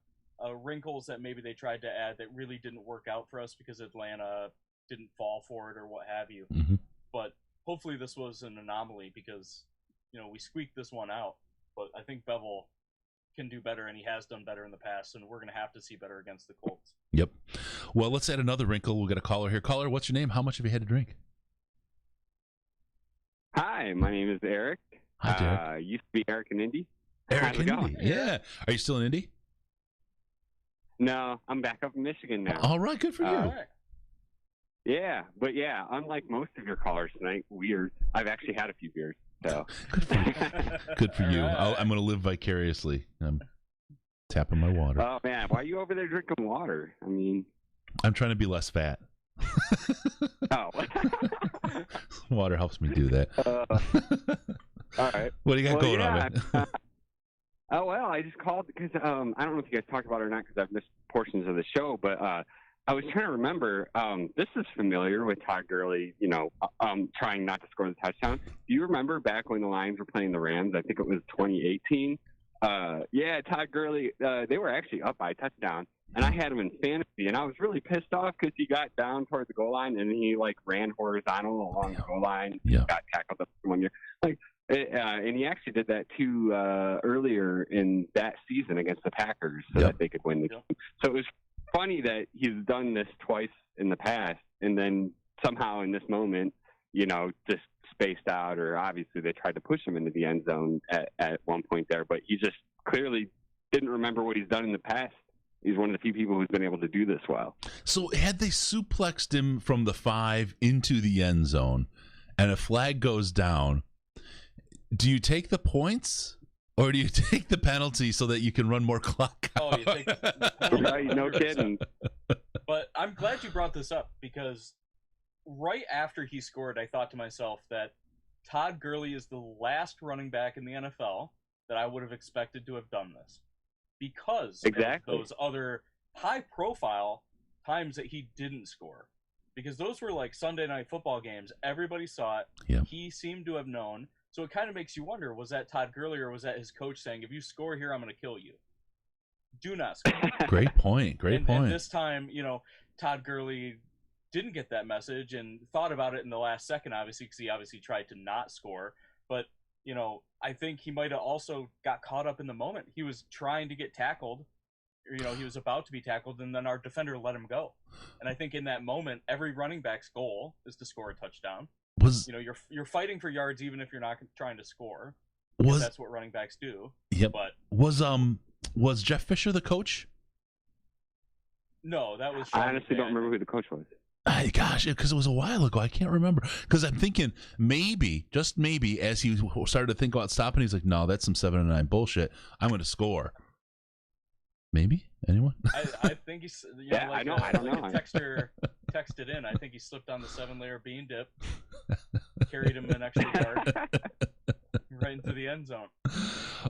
wrinkles that maybe they tried to add that really didn't work out for us because Atlanta didn't fall for it or what have you. Mm-hmm. But hopefully this was an anomaly because, we squeaked this one out. But I think Bevel can do better, and he has done better in the past, and we're going to have to see better against the Colts. Yep. Well, let's add another wrinkle. We'll get a caller here. Caller, what's your name? How much have you had to drink? Hi, my name is Eric. Hi, Derek. Used to be Eric in Indy. Eric How's it in going? Indy. Yeah. Are you still in Indy? No, I'm back up in Michigan now. All right, good for you. Yeah, but unlike most of your callers tonight, weird. I've actually had a few beers, so Good for you. I'm going to live vicariously. I'm tapping my water. Oh man, why are you over there drinking water? I mean, I'm trying to be less fat. Oh. Water helps me do that. All right. What do you got going on, man? Well, I just called because I don't know if you guys talked about it or not because I've missed portions of the show, but I was trying to remember. This is familiar with Todd Gurley, trying not to score the touchdown. Do you remember back when the Lions were playing the Rams? I think it was 2018. Todd Gurley, they were actually up by a touchdown, and I had him in fantasy, and I was really pissed off because he got down toward the goal line, and he, ran horizontal along the goal line. Yeah. Got tackled up 1 year. And he actually did that, too, earlier in that season against the Packers so that they could win the game. So it was funny that he's done this twice in the past, and then somehow in this moment, just spaced out, or obviously they tried to push him into the end zone at one point there, but he just clearly didn't remember what he's done in the past. He's one of the few people who's been able to do this well. So had they suplexed him from the 5 into the end zone and a flag goes down, do you take the points or do you take the penalty so that you can run more clock out? Oh, you take the penalty. Right, no kidding. But I'm glad you brought this up because right after he scored, I thought to myself that Todd Gurley is the last running back in the NFL that I would have expected to have done this because of those other high-profile times that he didn't score. Because those were like Sunday night football games. Everybody saw it. Yeah. He seemed to have known. So it kind of makes you wonder, was that Todd Gurley or was that his coach saying, if you score here, I'm going to kill you? Do not score. Great point. And this time, Todd Gurley didn't get that message and thought about it in the last second, obviously, because he obviously tried to not score. But, I think he might have also got caught up in the moment. He was trying to get tackled. He was about to be tackled, and then our defender let him go. And I think in that moment, every running back's goal is to score a touchdown. You're fighting for yards even if you're not trying to score. That's what running backs do. Yep. But was Jeff Fisher the coach? No, that was. I honestly don't remember who the coach was. Gosh, because it was a while ago. I can't remember. Because I'm thinking maybe, just maybe, as he started to think about stopping, he's like, "No, that's some 7-9 bullshit. I'm going to score." Maybe anyone? I think he's. I know. I don't know. Texter texted in. I think he slipped on the 7-layer bean dip, carried him an extra yard, right into the end zone.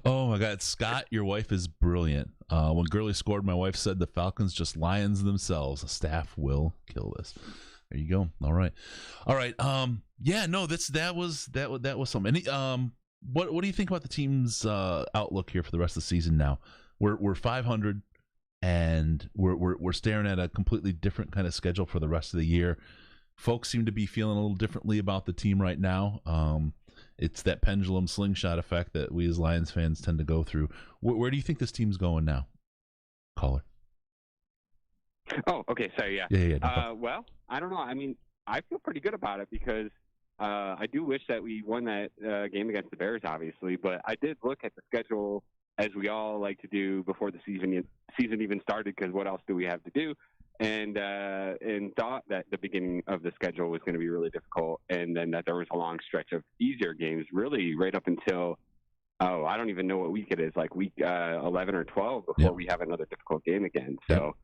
Oh my God, Scott, your wife is brilliant. When Gurley scored, my wife said the Falcons just lions themselves. Staff will kill this. There you go. All right. That was something. What do you think about the team's outlook here for the rest of the season? Now we're 500, and we're staring at a completely different kind of schedule for the rest of the year. Folks seem to be feeling a little differently about the team right now. it's that pendulum slingshot effect that we as Lions fans tend to go through. Where do you think this team's going now, caller? Oh, okay. Sorry, yeah. Yeah. No well, I don't know. I mean, I feel pretty good about it because I do wish that we won that game against the Bears, obviously. But I did look at the schedule, as we all like to do before the season even started, because what else do we have to do? And thought that the beginning of the schedule was going to be really difficult, and then that there was a long stretch of easier games, really right up until, I don't even know what week it is, like week 11 or 12 before we have another difficult game again. So,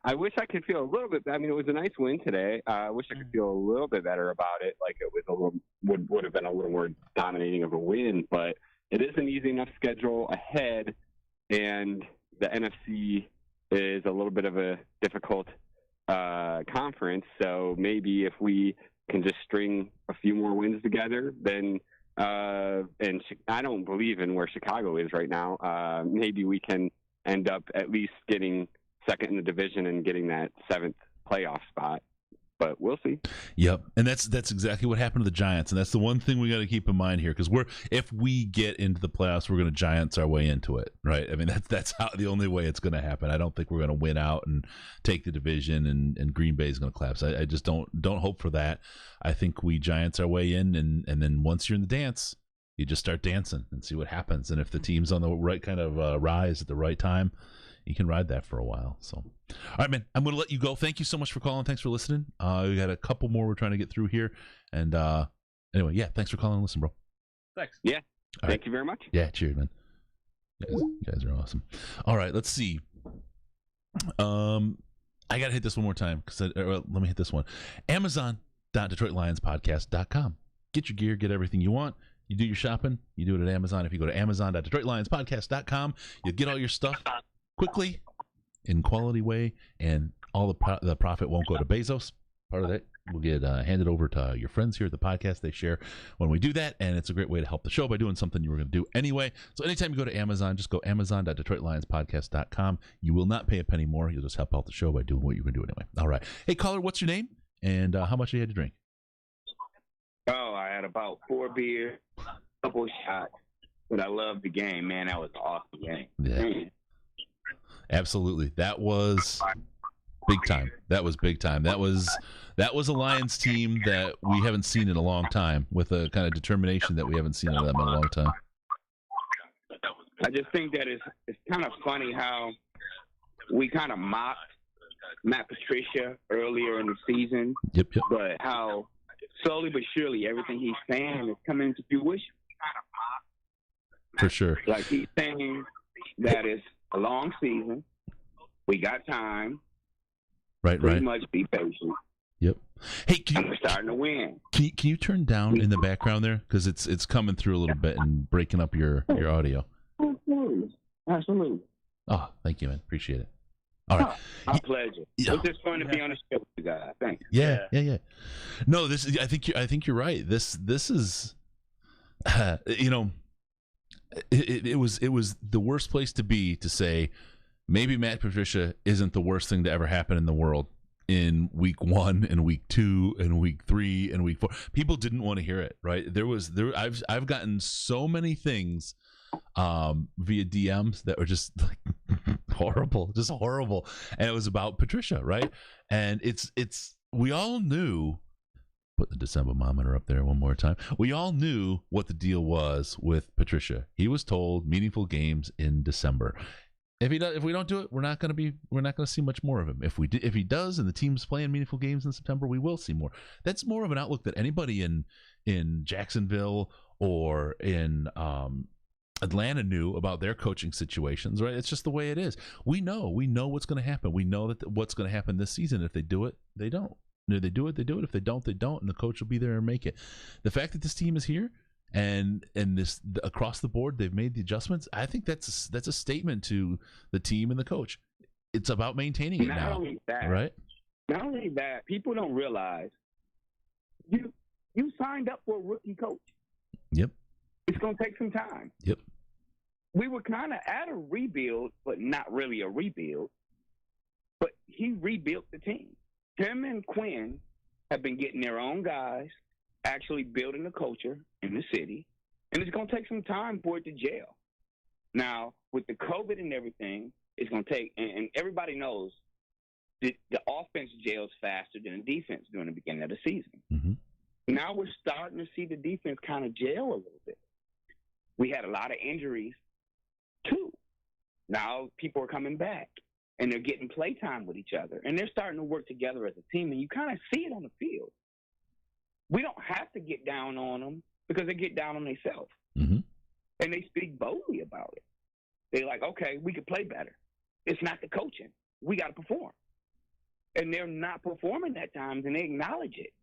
I wish I could feel a little bit. I mean, it was a nice win today. I wish I could feel a little bit better about it. Like it was a little would have been a little more dominating of a win, but it is an easy enough schedule ahead, and the NFC is a little bit of a difficult conference. So maybe if we can just string a few more wins together, then and I don't believe in where Chicago is right now. Maybe we can end up at least getting second in the division and getting that 7th playoff spot, but we'll see. Yep, and that's exactly what happened to the Giants, and that's the one thing we got to keep in mind here, because if we get into the playoffs, we're going to Giants our way into it, right? I mean, that's how the only way it's going to happen. I don't think we're going to win out and take the division, and Green Bay is going to collapse. I just don't hope for that. I think we Giants our way in, and then once you're in the dance, you just start dancing and see what happens. And if the team's on the right kind of rise at the right time, you can ride that for a while. So, all right, man, I'm going to let you go. Thank you so much for calling. Thanks for listening. We got a couple more we're trying to get through here. And anyway, yeah, thanks for calling and listening, bro. Thanks. Yeah. Thank you very much. Yeah, cheers, man. You guys are awesome. All right, let's see. I got to hit this one more time. Let me hit this one. Amazon.DetroitLionsPodcast.com. Get your gear, get everything you want. You do your shopping, you do it at Amazon. If you go to Amazon.DetroitLionsPodcast.com, you'll get all your stuff quickly, in quality way, and all the profit won't go to Bezos. Part of that will get handed over to your friends here at the podcast. They share when we do that, and it's a great way to help the show by doing something you were going to do anyway. So anytime you go to Amazon, just go Amazon.DetroitLionsPodcast.com. You will not pay a penny more. You'll just help out the show by doing what you're going to do anyway. All right. Hey, caller, what's your name, and how much you had to drink? Oh, I had about 4 beers, a couple shots, but I loved the game, man. That was an awesome game. Yeah. Absolutely. That was big time. That was big time. That was a Lions team that we haven't seen in a long time, with a kind of determination that we haven't seen in them in a long time. I just think that it's kind of funny how we kind of mocked Matt Patricia earlier in the season. Yep. But how slowly but surely everything he's saying is coming into fruition. For sure. Like he's saying that it's a long season. We got time. Right. Pretty much be patient. Yep. Hey, we're starting to win. Can you turn down in the background there, because it's coming through a little bit and breaking up your audio? Absolutely. Oh, thank you, man. Appreciate it. All right. My pleasure. It's just fun to be on the show with you guys. Thanks. Yeah. No, I think you're right. This is, it was the worst place to be, to say maybe Matt Patricia isn't the worst thing to ever happen in the world in week 1 and week 2 and week 3 and week 4. People didn't want to hear it, right? I've gotten so many things via DMs that were just like horrible, and it was about Patricia, right? And it's we all knew. Put the December-mometer up there one more time. We all knew what the deal was with Patricia. He was told meaningful games in December. If we don't do it, we're not going to see much more of him. If he does, and the team's playing meaningful games in September, we will see more. That's more of an outlook that anybody in Jacksonville or in Atlanta knew about their coaching situations, right? It's just the way it is. We know what's going to happen. We know that what's going to happen this season. If they do it, they don't. If they do it, they do it. If they don't, they don't. And the coach will be there and make it. The fact that this team is here and this across the board, they've made the adjustments. I think that's a statement to the team and the coach. It's about maintaining it now. Not only that, right? Not only that, people don't realize you signed up for a rookie coach. Yep. It's going to take some time. Yep. We were kind of at a rebuild, but not really a rebuild. But he rebuilt the team. Tim and Quinn have been getting their own guys, actually building a culture in the city, and it's going to take some time for it to gel. Now, with the COVID and everything, it's going to take, and everybody knows the offense gels faster than the defense during the beginning of the season. Mm-hmm. Now we're starting to see the defense kind of gel a little bit. We had a lot of injuries, too. Now people are coming back, and they're getting play time with each other, and they're starting to work together as a team, and you kind of see it on the field. We don't have to get down on them because they get down on themselves, mm-hmm. and they speak boldly about it. They're like, okay, we could play better. It's not the coaching. We got to perform. And they're not performing at times, and they acknowledge it.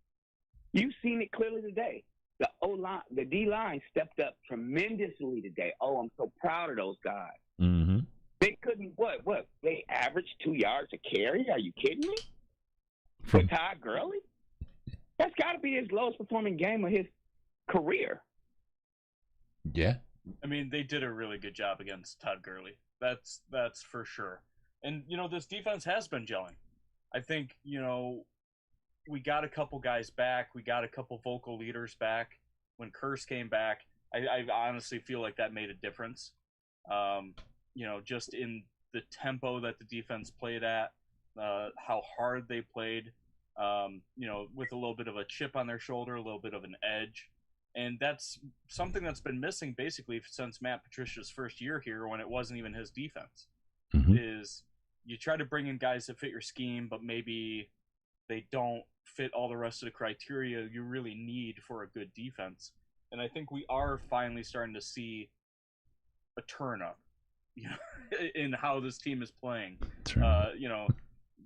You've seen it clearly today. The O-line, the D-line stepped up tremendously today. Oh, I'm so proud of those guys. Mm-hmm. They couldn't, what? They averaged 2 yards a carry? Are you kidding me? For Todd Gurley? That's got to be his lowest performing game of his career. Yeah. I mean, they did a really good job against Todd Gurley. That's for sure. And, this defense has been gelling. I think, we got a couple guys back. We got a couple vocal leaders back. When Curse came back, I honestly feel like that made a difference. Just in the tempo that the defense played at, how hard they played, with a little bit of a chip on their shoulder, a little bit of an edge. And that's something that's been missing basically since Matt Patricia's first year here, when it wasn't even his defense. Mm-hmm. Is you try to bring in guys that fit your scheme, but maybe they don't fit all the rest of the criteria you really need for a good defense. And I think we are finally starting to see a turn up, in how this team is playing.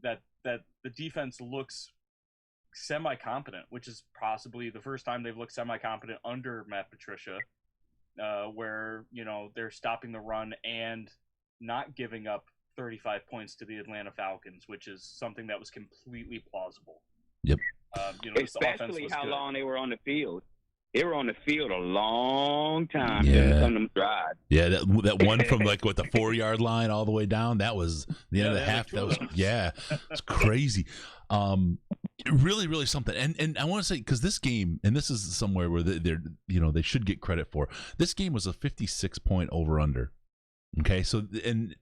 That the defense looks semi-competent, which is possibly the first time they've looked semi-competent under Matt Patricia, where they're stopping the run and not giving up 35 points to the Atlanta Falcons, which is something that was completely plausible. Yep. Especially how long they were on the field. They were on the field a long time. Yeah. Some of them drives. Yeah, that one from the 4-yard line all the way down, that was the end of the half. That was it's crazy. Really, really something. And I want to say, because this game, and this is somewhere where they should get credit for. This game was a 56-point over/under. Okay, so and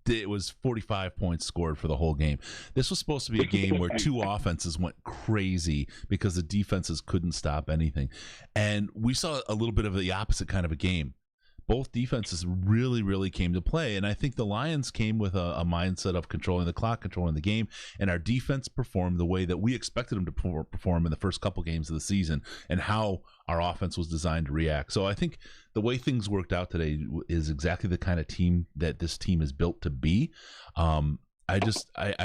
it was 45 points scored for the whole game. This was supposed to be a game where two offenses went crazy because the defenses couldn't stop anything. And we saw a little bit of the opposite kind of a game. Both defenses really, really came to play. And I think the Lions came with a mindset of controlling the clock, controlling the game. And our defense performed the way that we expected them to perform in the first couple games of the season, and how our offense was designed to react. So I think the way things worked out today is exactly the kind of team that this team is built to be. I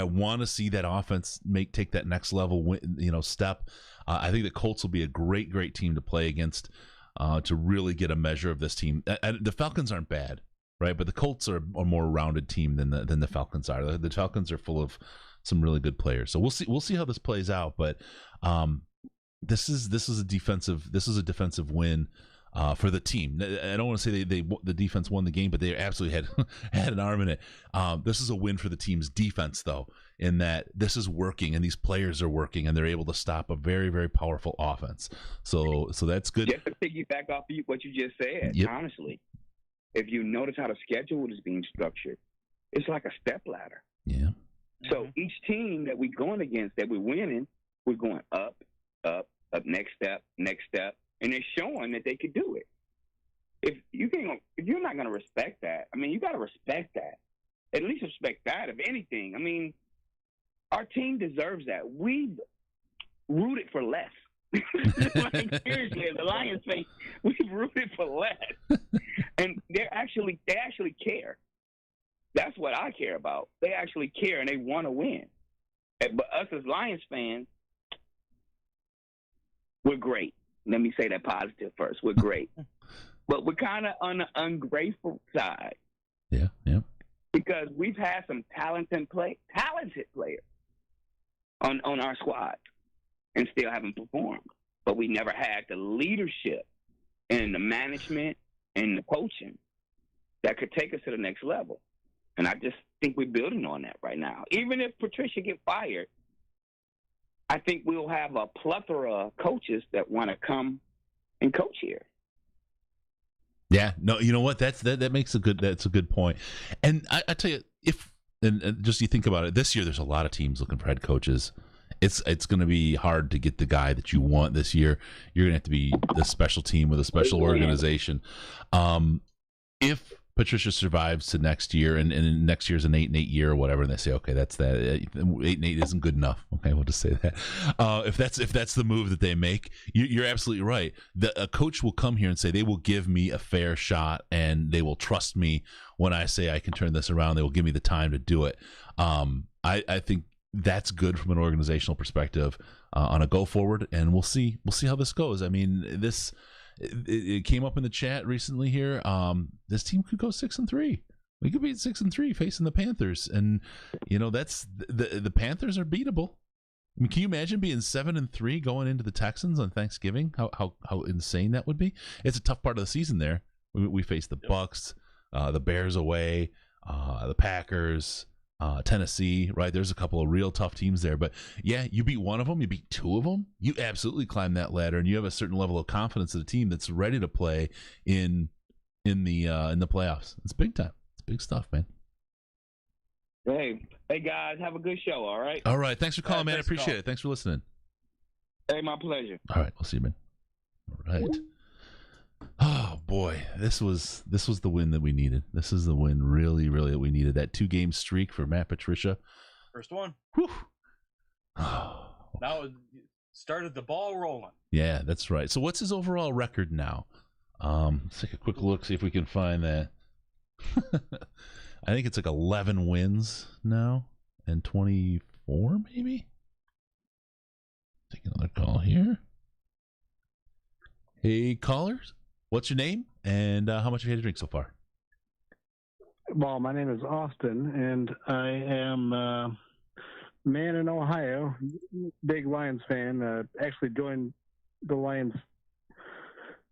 want to see that offense take that next level, step. I think the Colts will be a great, great team to play against, to really get a measure of this team. The Falcons aren't bad, right? But the Colts are a more rounded team than the Falcons are. The Falcons are full of some really good players. So we'll see how this plays out. But this is a defensive win for the team. I don't want to say the defense won the game, but they absolutely had an arm in it. This is a win for the team's defense, though, in that this is working and these players are working and they're able to stop a very, very powerful offense. So that's good. Just to piggyback off of what you just said, honestly, if you notice how the schedule is being structured, it's like a step ladder. Yeah. So each team that we're going against, that we're winning, we're going up, next step, and they're showing that they could do it. If you're not going to respect that, I mean, you got to respect that. At least respect that, if anything. I mean, our team deserves that. We rooted for less. Like, seriously, as a Lions fan, we rooted for less, and they actually care. That's what I care about. They actually care, and they want to win. But us as Lions fans, we're great. Let me say that positive first. We're great. But we're kind of on the ungrateful side. Yeah. Because we've had some talented players on our squad and still haven't performed. But we never had the leadership and the management and the coaching that could take us to the next level. And I just think we're building on that right now. Even if Patricia get fired, I think we'll have a plethora of coaches that want to come and coach here. Yeah, no, you know what? That makes that's a good point. And I tell you, and just you think about it, this year there's a lot of teams looking for head coaches. It's going to be hard to get the guy that you want this year. You're going to have to be the special team with a special organization. If Patricia survives to next year, and next year's an 8-8 year or whatever, and they say, okay, that's that. 8-8 isn't good enough. Okay, we'll just say that. If that's the move that they make, you're absolutely right. A coach will come here and say they will give me a fair shot, and they will trust me when I say I can turn this around. They will give me the time to do it. I think that's good from an organizational perspective on a go forward, and we'll see how this goes. I mean, it came up in the chat recently here. This team could go 6-3. We could be at 6-3 facing the Panthers, and that's the Panthers are beatable. I mean, can you imagine being 7-3 going into the Texans on Thanksgiving? How insane that would be. It's a tough part of the season there. We face the Bucks, the Bears away, the Packers, Tennessee, right? There's a couple of real tough teams there, but yeah, you beat one of them, you beat two of them, you absolutely climb that ladder, and you have a certain level of confidence in a team that's ready to play in the playoffs. It's big time. It's big stuff, man. Hey guys, have a good show. All right. All right. Thanks for calling, man. I appreciate it. Thanks for listening. Hey, my pleasure. All right, we'll see you, man. All right. Oh boy, this was the win that we needed. This is the win really that we needed. That 2-game streak for Matt Patricia. First one. Whew. Now it started the ball rolling. Yeah, that's right. So what's his overall record now? Let's take a quick look, see if we can find that. I think it's like 11 wins now and 24 maybe. Take another call here. Hey, callers. What's your name and how much have you had to drink so far? Well, my name is Austin, and I am a man in Ohio, big Lions fan. Actually joined the Lions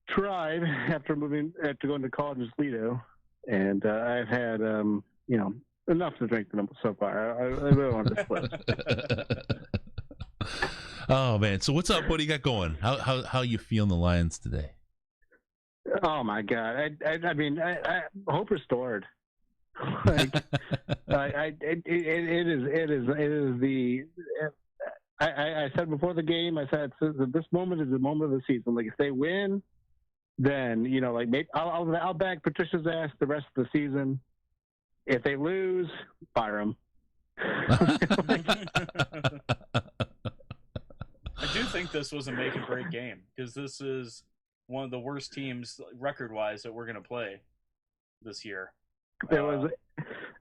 tribe after going to college in Toledo, and I've had enough to drink so far. I really want to split. Oh man! So what's up? What do you got going? How you feeling the Lions today? Oh my God! I mean, I hope restored. Like, it is the. I said before the game. I said this moment is the moment of the season. Like if they win, then like maybe I'll back Patricia's ass the rest of the season. If they lose, fire them. I do think this was a make or break game because this is one of the worst teams record-wise that we're going to play this year. It was,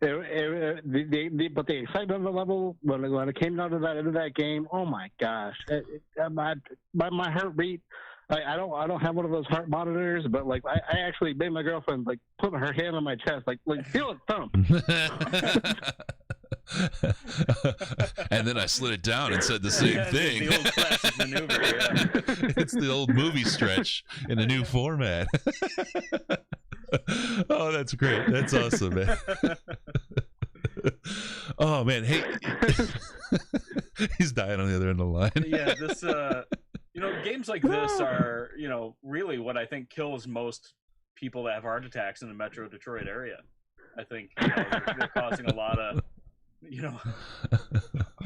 but the excitement level when it came down to that end of that game, oh my gosh! My heart beat. I don't have one of those heart monitors, but like I actually made my girlfriend like put her hand on my chest, like feel it thump. And then I slid it down and said the same thing. The old classic maneuver. Yeah. It's the old movie stretch in a new format. Oh, that's great. That's awesome, man. Oh man, hey, he's dying on the other end of the line. Yeah, this games like this are really what I think kills most people that have heart attacks in the Metro Detroit area. I think they're causing a lot of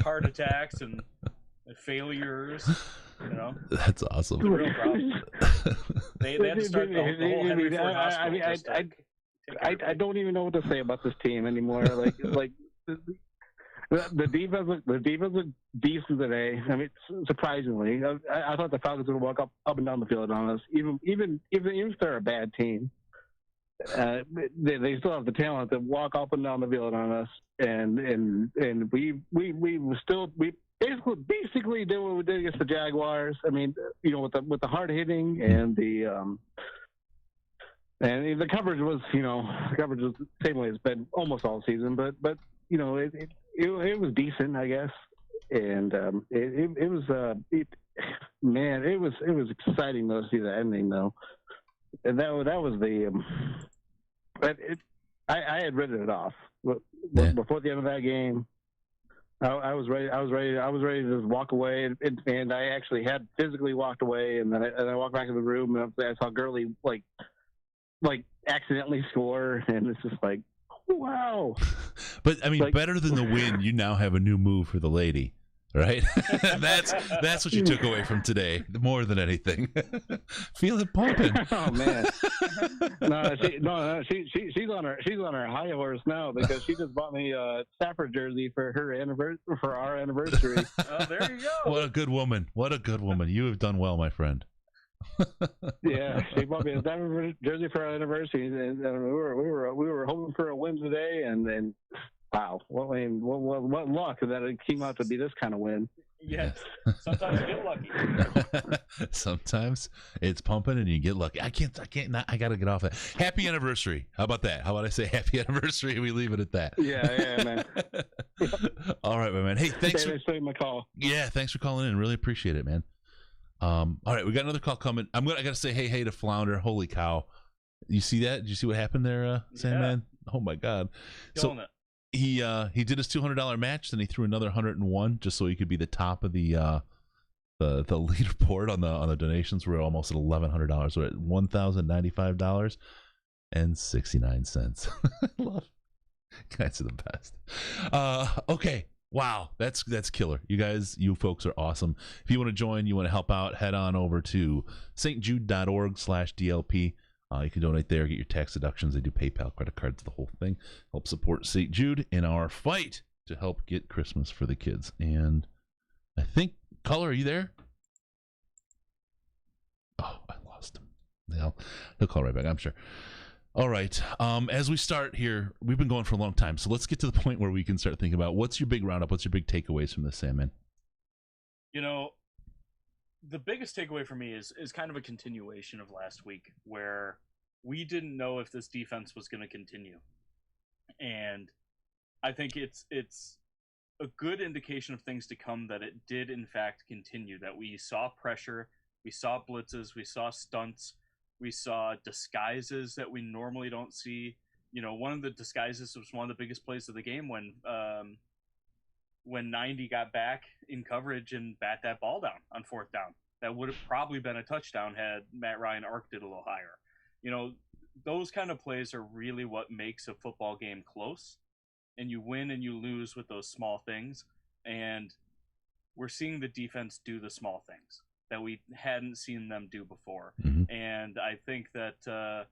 heart attacks and failures. That's awesome. It's a real problem. They had to start the whole Henry Ford Hospital. I don't even know what to say about this team anymore. Like the defense looked decent today. I mean, surprisingly, I thought the Falcons would walk up and down the field on us, even if they're a bad team. They still have the talent to walk up and down the field on us, and we basically did what we did against the Jaguars. I mean, with the hard hitting and the coverage was the same way it's been almost all season, but it was decent, I guess, and it was exciting though to see the ending though, and that was the. But I had written it off before the end of that game. I was ready. I was ready to just walk away, and I actually had physically walked away, and then I walked back in the room, and I saw Gurley like accidentally score, and it's just like, wow. But I mean, better than the win, you now have a new move for the lady, right? that's what you took away from today, more than anything. Feel it pumping. Oh man, she's on her high horse now because she just bought me a Stafford jersey for our anniversary. Oh, there you go. What a good woman! What a good woman! You have done well, my friend. Yeah, she bought me a Stafford jersey for our anniversary, and we were hoping for a win today, and wow, what luck that it came out to be this kind of win. Yes, sometimes you get lucky. Sometimes it's pumping and you get lucky. I gotta get off that. Happy anniversary. How about that? How about I say happy anniversary? We leave it at that. Yeah, man. All right, my man. Hey, thanks for taking my call. Yeah, thanks for calling in. Really appreciate it, man. All right, we got another call coming. I gotta say hey to Flounder. Holy cow! You see that? Did you see what happened there, Sandman? Oh my God! Killing it. He did his $200 match, then he threw another 101 just so he could be the top of the leaderboard on the donations. We're almost at $1,100. We're at $1,095.69. Love guys are the best. Okay. Wow, that's killer. You folks are awesome. If you want to join, you want to help out, head on over to stjude.org/DLP. You can donate there, get your tax deductions. They do PayPal, credit cards, the whole thing. Help support St. Jude in our fight to help get Christmas for the kids. And I think, Color, are you there? Oh, I lost him. He'll call right back, I'm sure. All right. As we start here, we've been going for a long time, so let's get to the point where we can start thinking about what's your big roundup, what's your big takeaways from this, Sandman? The biggest takeaway for me is kind of a continuation of last week, where we didn't know if this defense was going to continue, and I think it's a good indication of things to come that it did in fact continue. That we saw pressure, we saw blitzes, we saw stunts, we saw disguises that we normally don't see. One of the disguises was one of the biggest plays of the game when 90 got back in coverage and bat that ball down on fourth down. That would have probably been a touchdown had Matt Ryan arced it a little higher. Those kind of plays are really what makes a football game close, and you win and you lose with those small things. And we're seeing the defense do the small things that we hadn't seen them do before. Mm-hmm. And I think that, I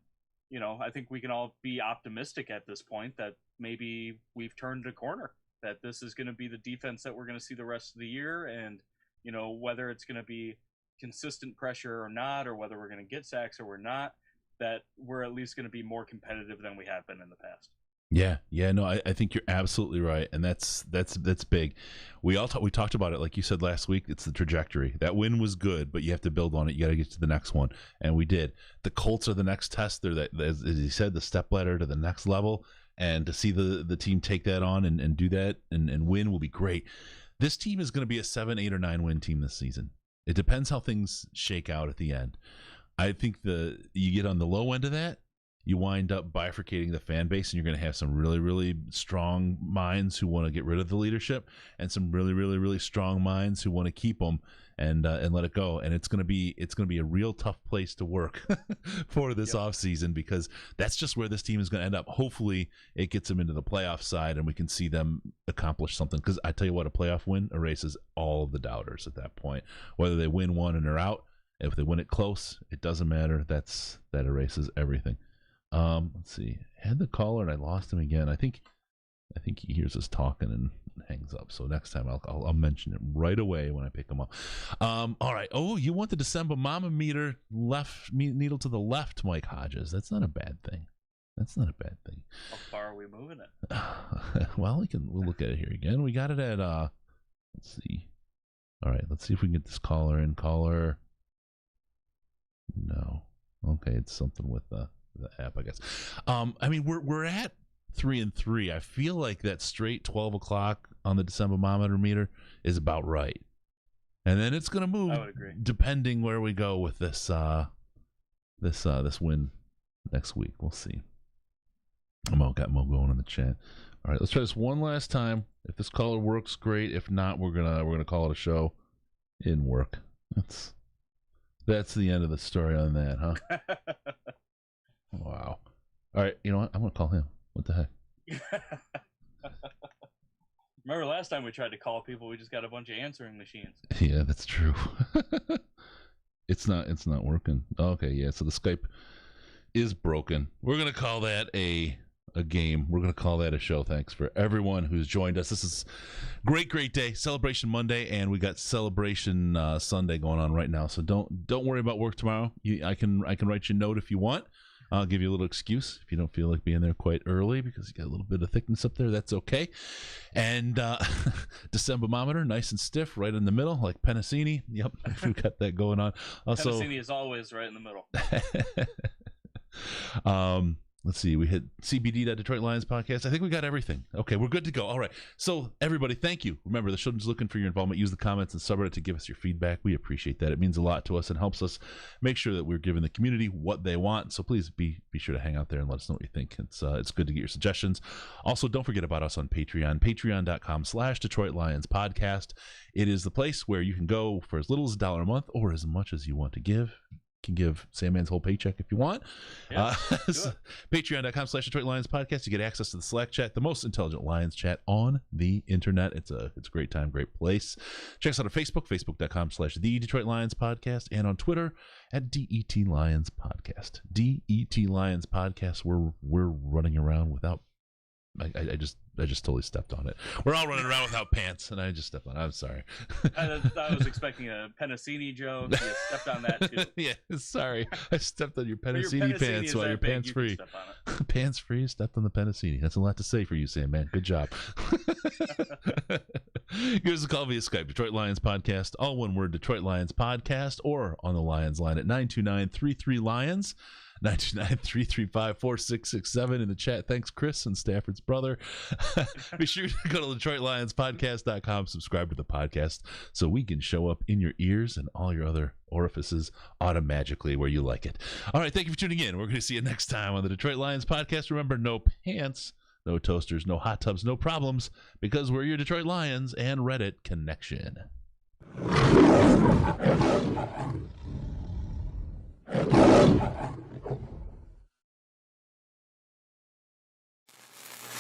think we can all be optimistic at this point that maybe we've turned a corner, that this is going to be the defense that we're going to see the rest of the year. And, whether it's going to be consistent pressure or not, or whether we're going to get sacks or we're not, that we're at least going to be more competitive than we have been in the past. Yeah, no, I think you're absolutely right, and that's big. We talked about it, like you said last week. It's the trajectory. That win was good, but you have to build on it. You got to get to the next one, and we did. The Colts are the next test. They're as he said, the step ladder to the next level, and to see the team take that on and do that and win will be great. This team is going to be a 7, 8, or 9 win team this season. It depends how things shake out at the end. I think you get on the low end of that, you wind up bifurcating the fan base, and you're going to have some really, really strong minds who want to get rid of the leadership, and some really, really, really strong minds who want to keep them and let it go. And it's going to be a real tough place to work for this offseason, because that's just where this team is going to end up. Hopefully, it gets them into the playoff side, and we can see them accomplish something. Because I tell you what, a playoff win erases all of the doubters at that point. Whether they win one and are out, if they win it close, it doesn't matter. That erases everything. Let's see. I had the caller and I lost him again. I think he hears us talking and hangs up. So next time I'll mention it right away when I pick him up. All right. Oh, you want the December Mama meter needle to the left, Mike Hodges. That's not a bad thing. How far are we moving it? Well, we'll look at it here again. We got it at let's see. All right, let's see if we can get this caller in. Caller. No. Okay, it's something with the app, I guess. I mean, we're at 3-3. I feel like that straight 12 o'clock on the December Mometer meter is about right, and then it's going to move. I would agree. Depending where we go with this win next week. We'll see. Got Mo going in the chat. All right, let's try this one last time. If this caller works, great. If not, we're gonna call it a show. It didn't work. That's the end of the story on that, huh? Wow. All right, you know what? I'm gonna call him. What the heck? Remember last time we tried to call people, we just got a bunch of answering machines. Yeah, that's true. It's not working. Okay, yeah. So the Skype is broken. We're gonna call that a game. We're gonna call that a show. Thanks for everyone who's joined us. This is great day, Celebration Monday, and we got Celebration Sunday going on right now. So don't worry about work tomorrow. I can write you a note if you want. I'll give you a little excuse if you don't feel like being there quite early because you got a little bit of thickness up there. That's okay. And December-mometer, nice and stiff, right in the middle, like Pennicini. Yep, we've got that going on. Also, Pennicini is always right in the middle. Let's see. We hit CBD.Detroit Lions podcast. I think we got everything. Okay, we're good to go. All right. So, everybody, thank you. Remember, the show's looking for your involvement. Use the comments and subreddit to give us your feedback. We appreciate that. It means a lot to us and helps us make sure that we're giving the community what they want. So, please be sure to hang out there and let us know what you think. It's good to get your suggestions. Also, don't forget about us on Patreon. Patreon.com/Detroit Lions podcast. It is the place where you can go for as little as $1 a month or as much as you want to give. Can give Sandman's whole paycheck if you want. Yeah, Patreon.com/Detroit Lions podcast. You get access to the Slack chat, the most intelligent Lions chat on the internet. It's a great time, great place. Check us out on Facebook, Facebook.com/The Detroit Lions podcast, and on Twitter at DET Lions podcast. DET Lions podcast. We're running around without. I just totally stepped on it. We're all running around without pants, and I just stepped on it. I'm sorry. I was expecting a Pennicini joke. You stepped on that too. Yeah, sorry. I stepped on your Pennicini pants while you're pants free. Pants free, stepped on the Pennicini. That's a lot to say for you, Sam, man. Good job. Give us a call via Skype, Detroit Lions Podcast, all one word, Detroit Lions Podcast, or on the Lions line at 929-33-LIONS. 929-335-4667 in the chat. Thanks, Chris and Stafford's brother. Be sure to go to DetroitLionsPodcast.com, subscribe to the podcast so we can show up in your ears and all your other orifices automagically where you like it. All right, thank you for tuning in. We're going to see you next time on the Detroit Lions podcast. Remember, no pants, no toasters, no hot tubs, no problems, because we're your Detroit Lions and Reddit connection.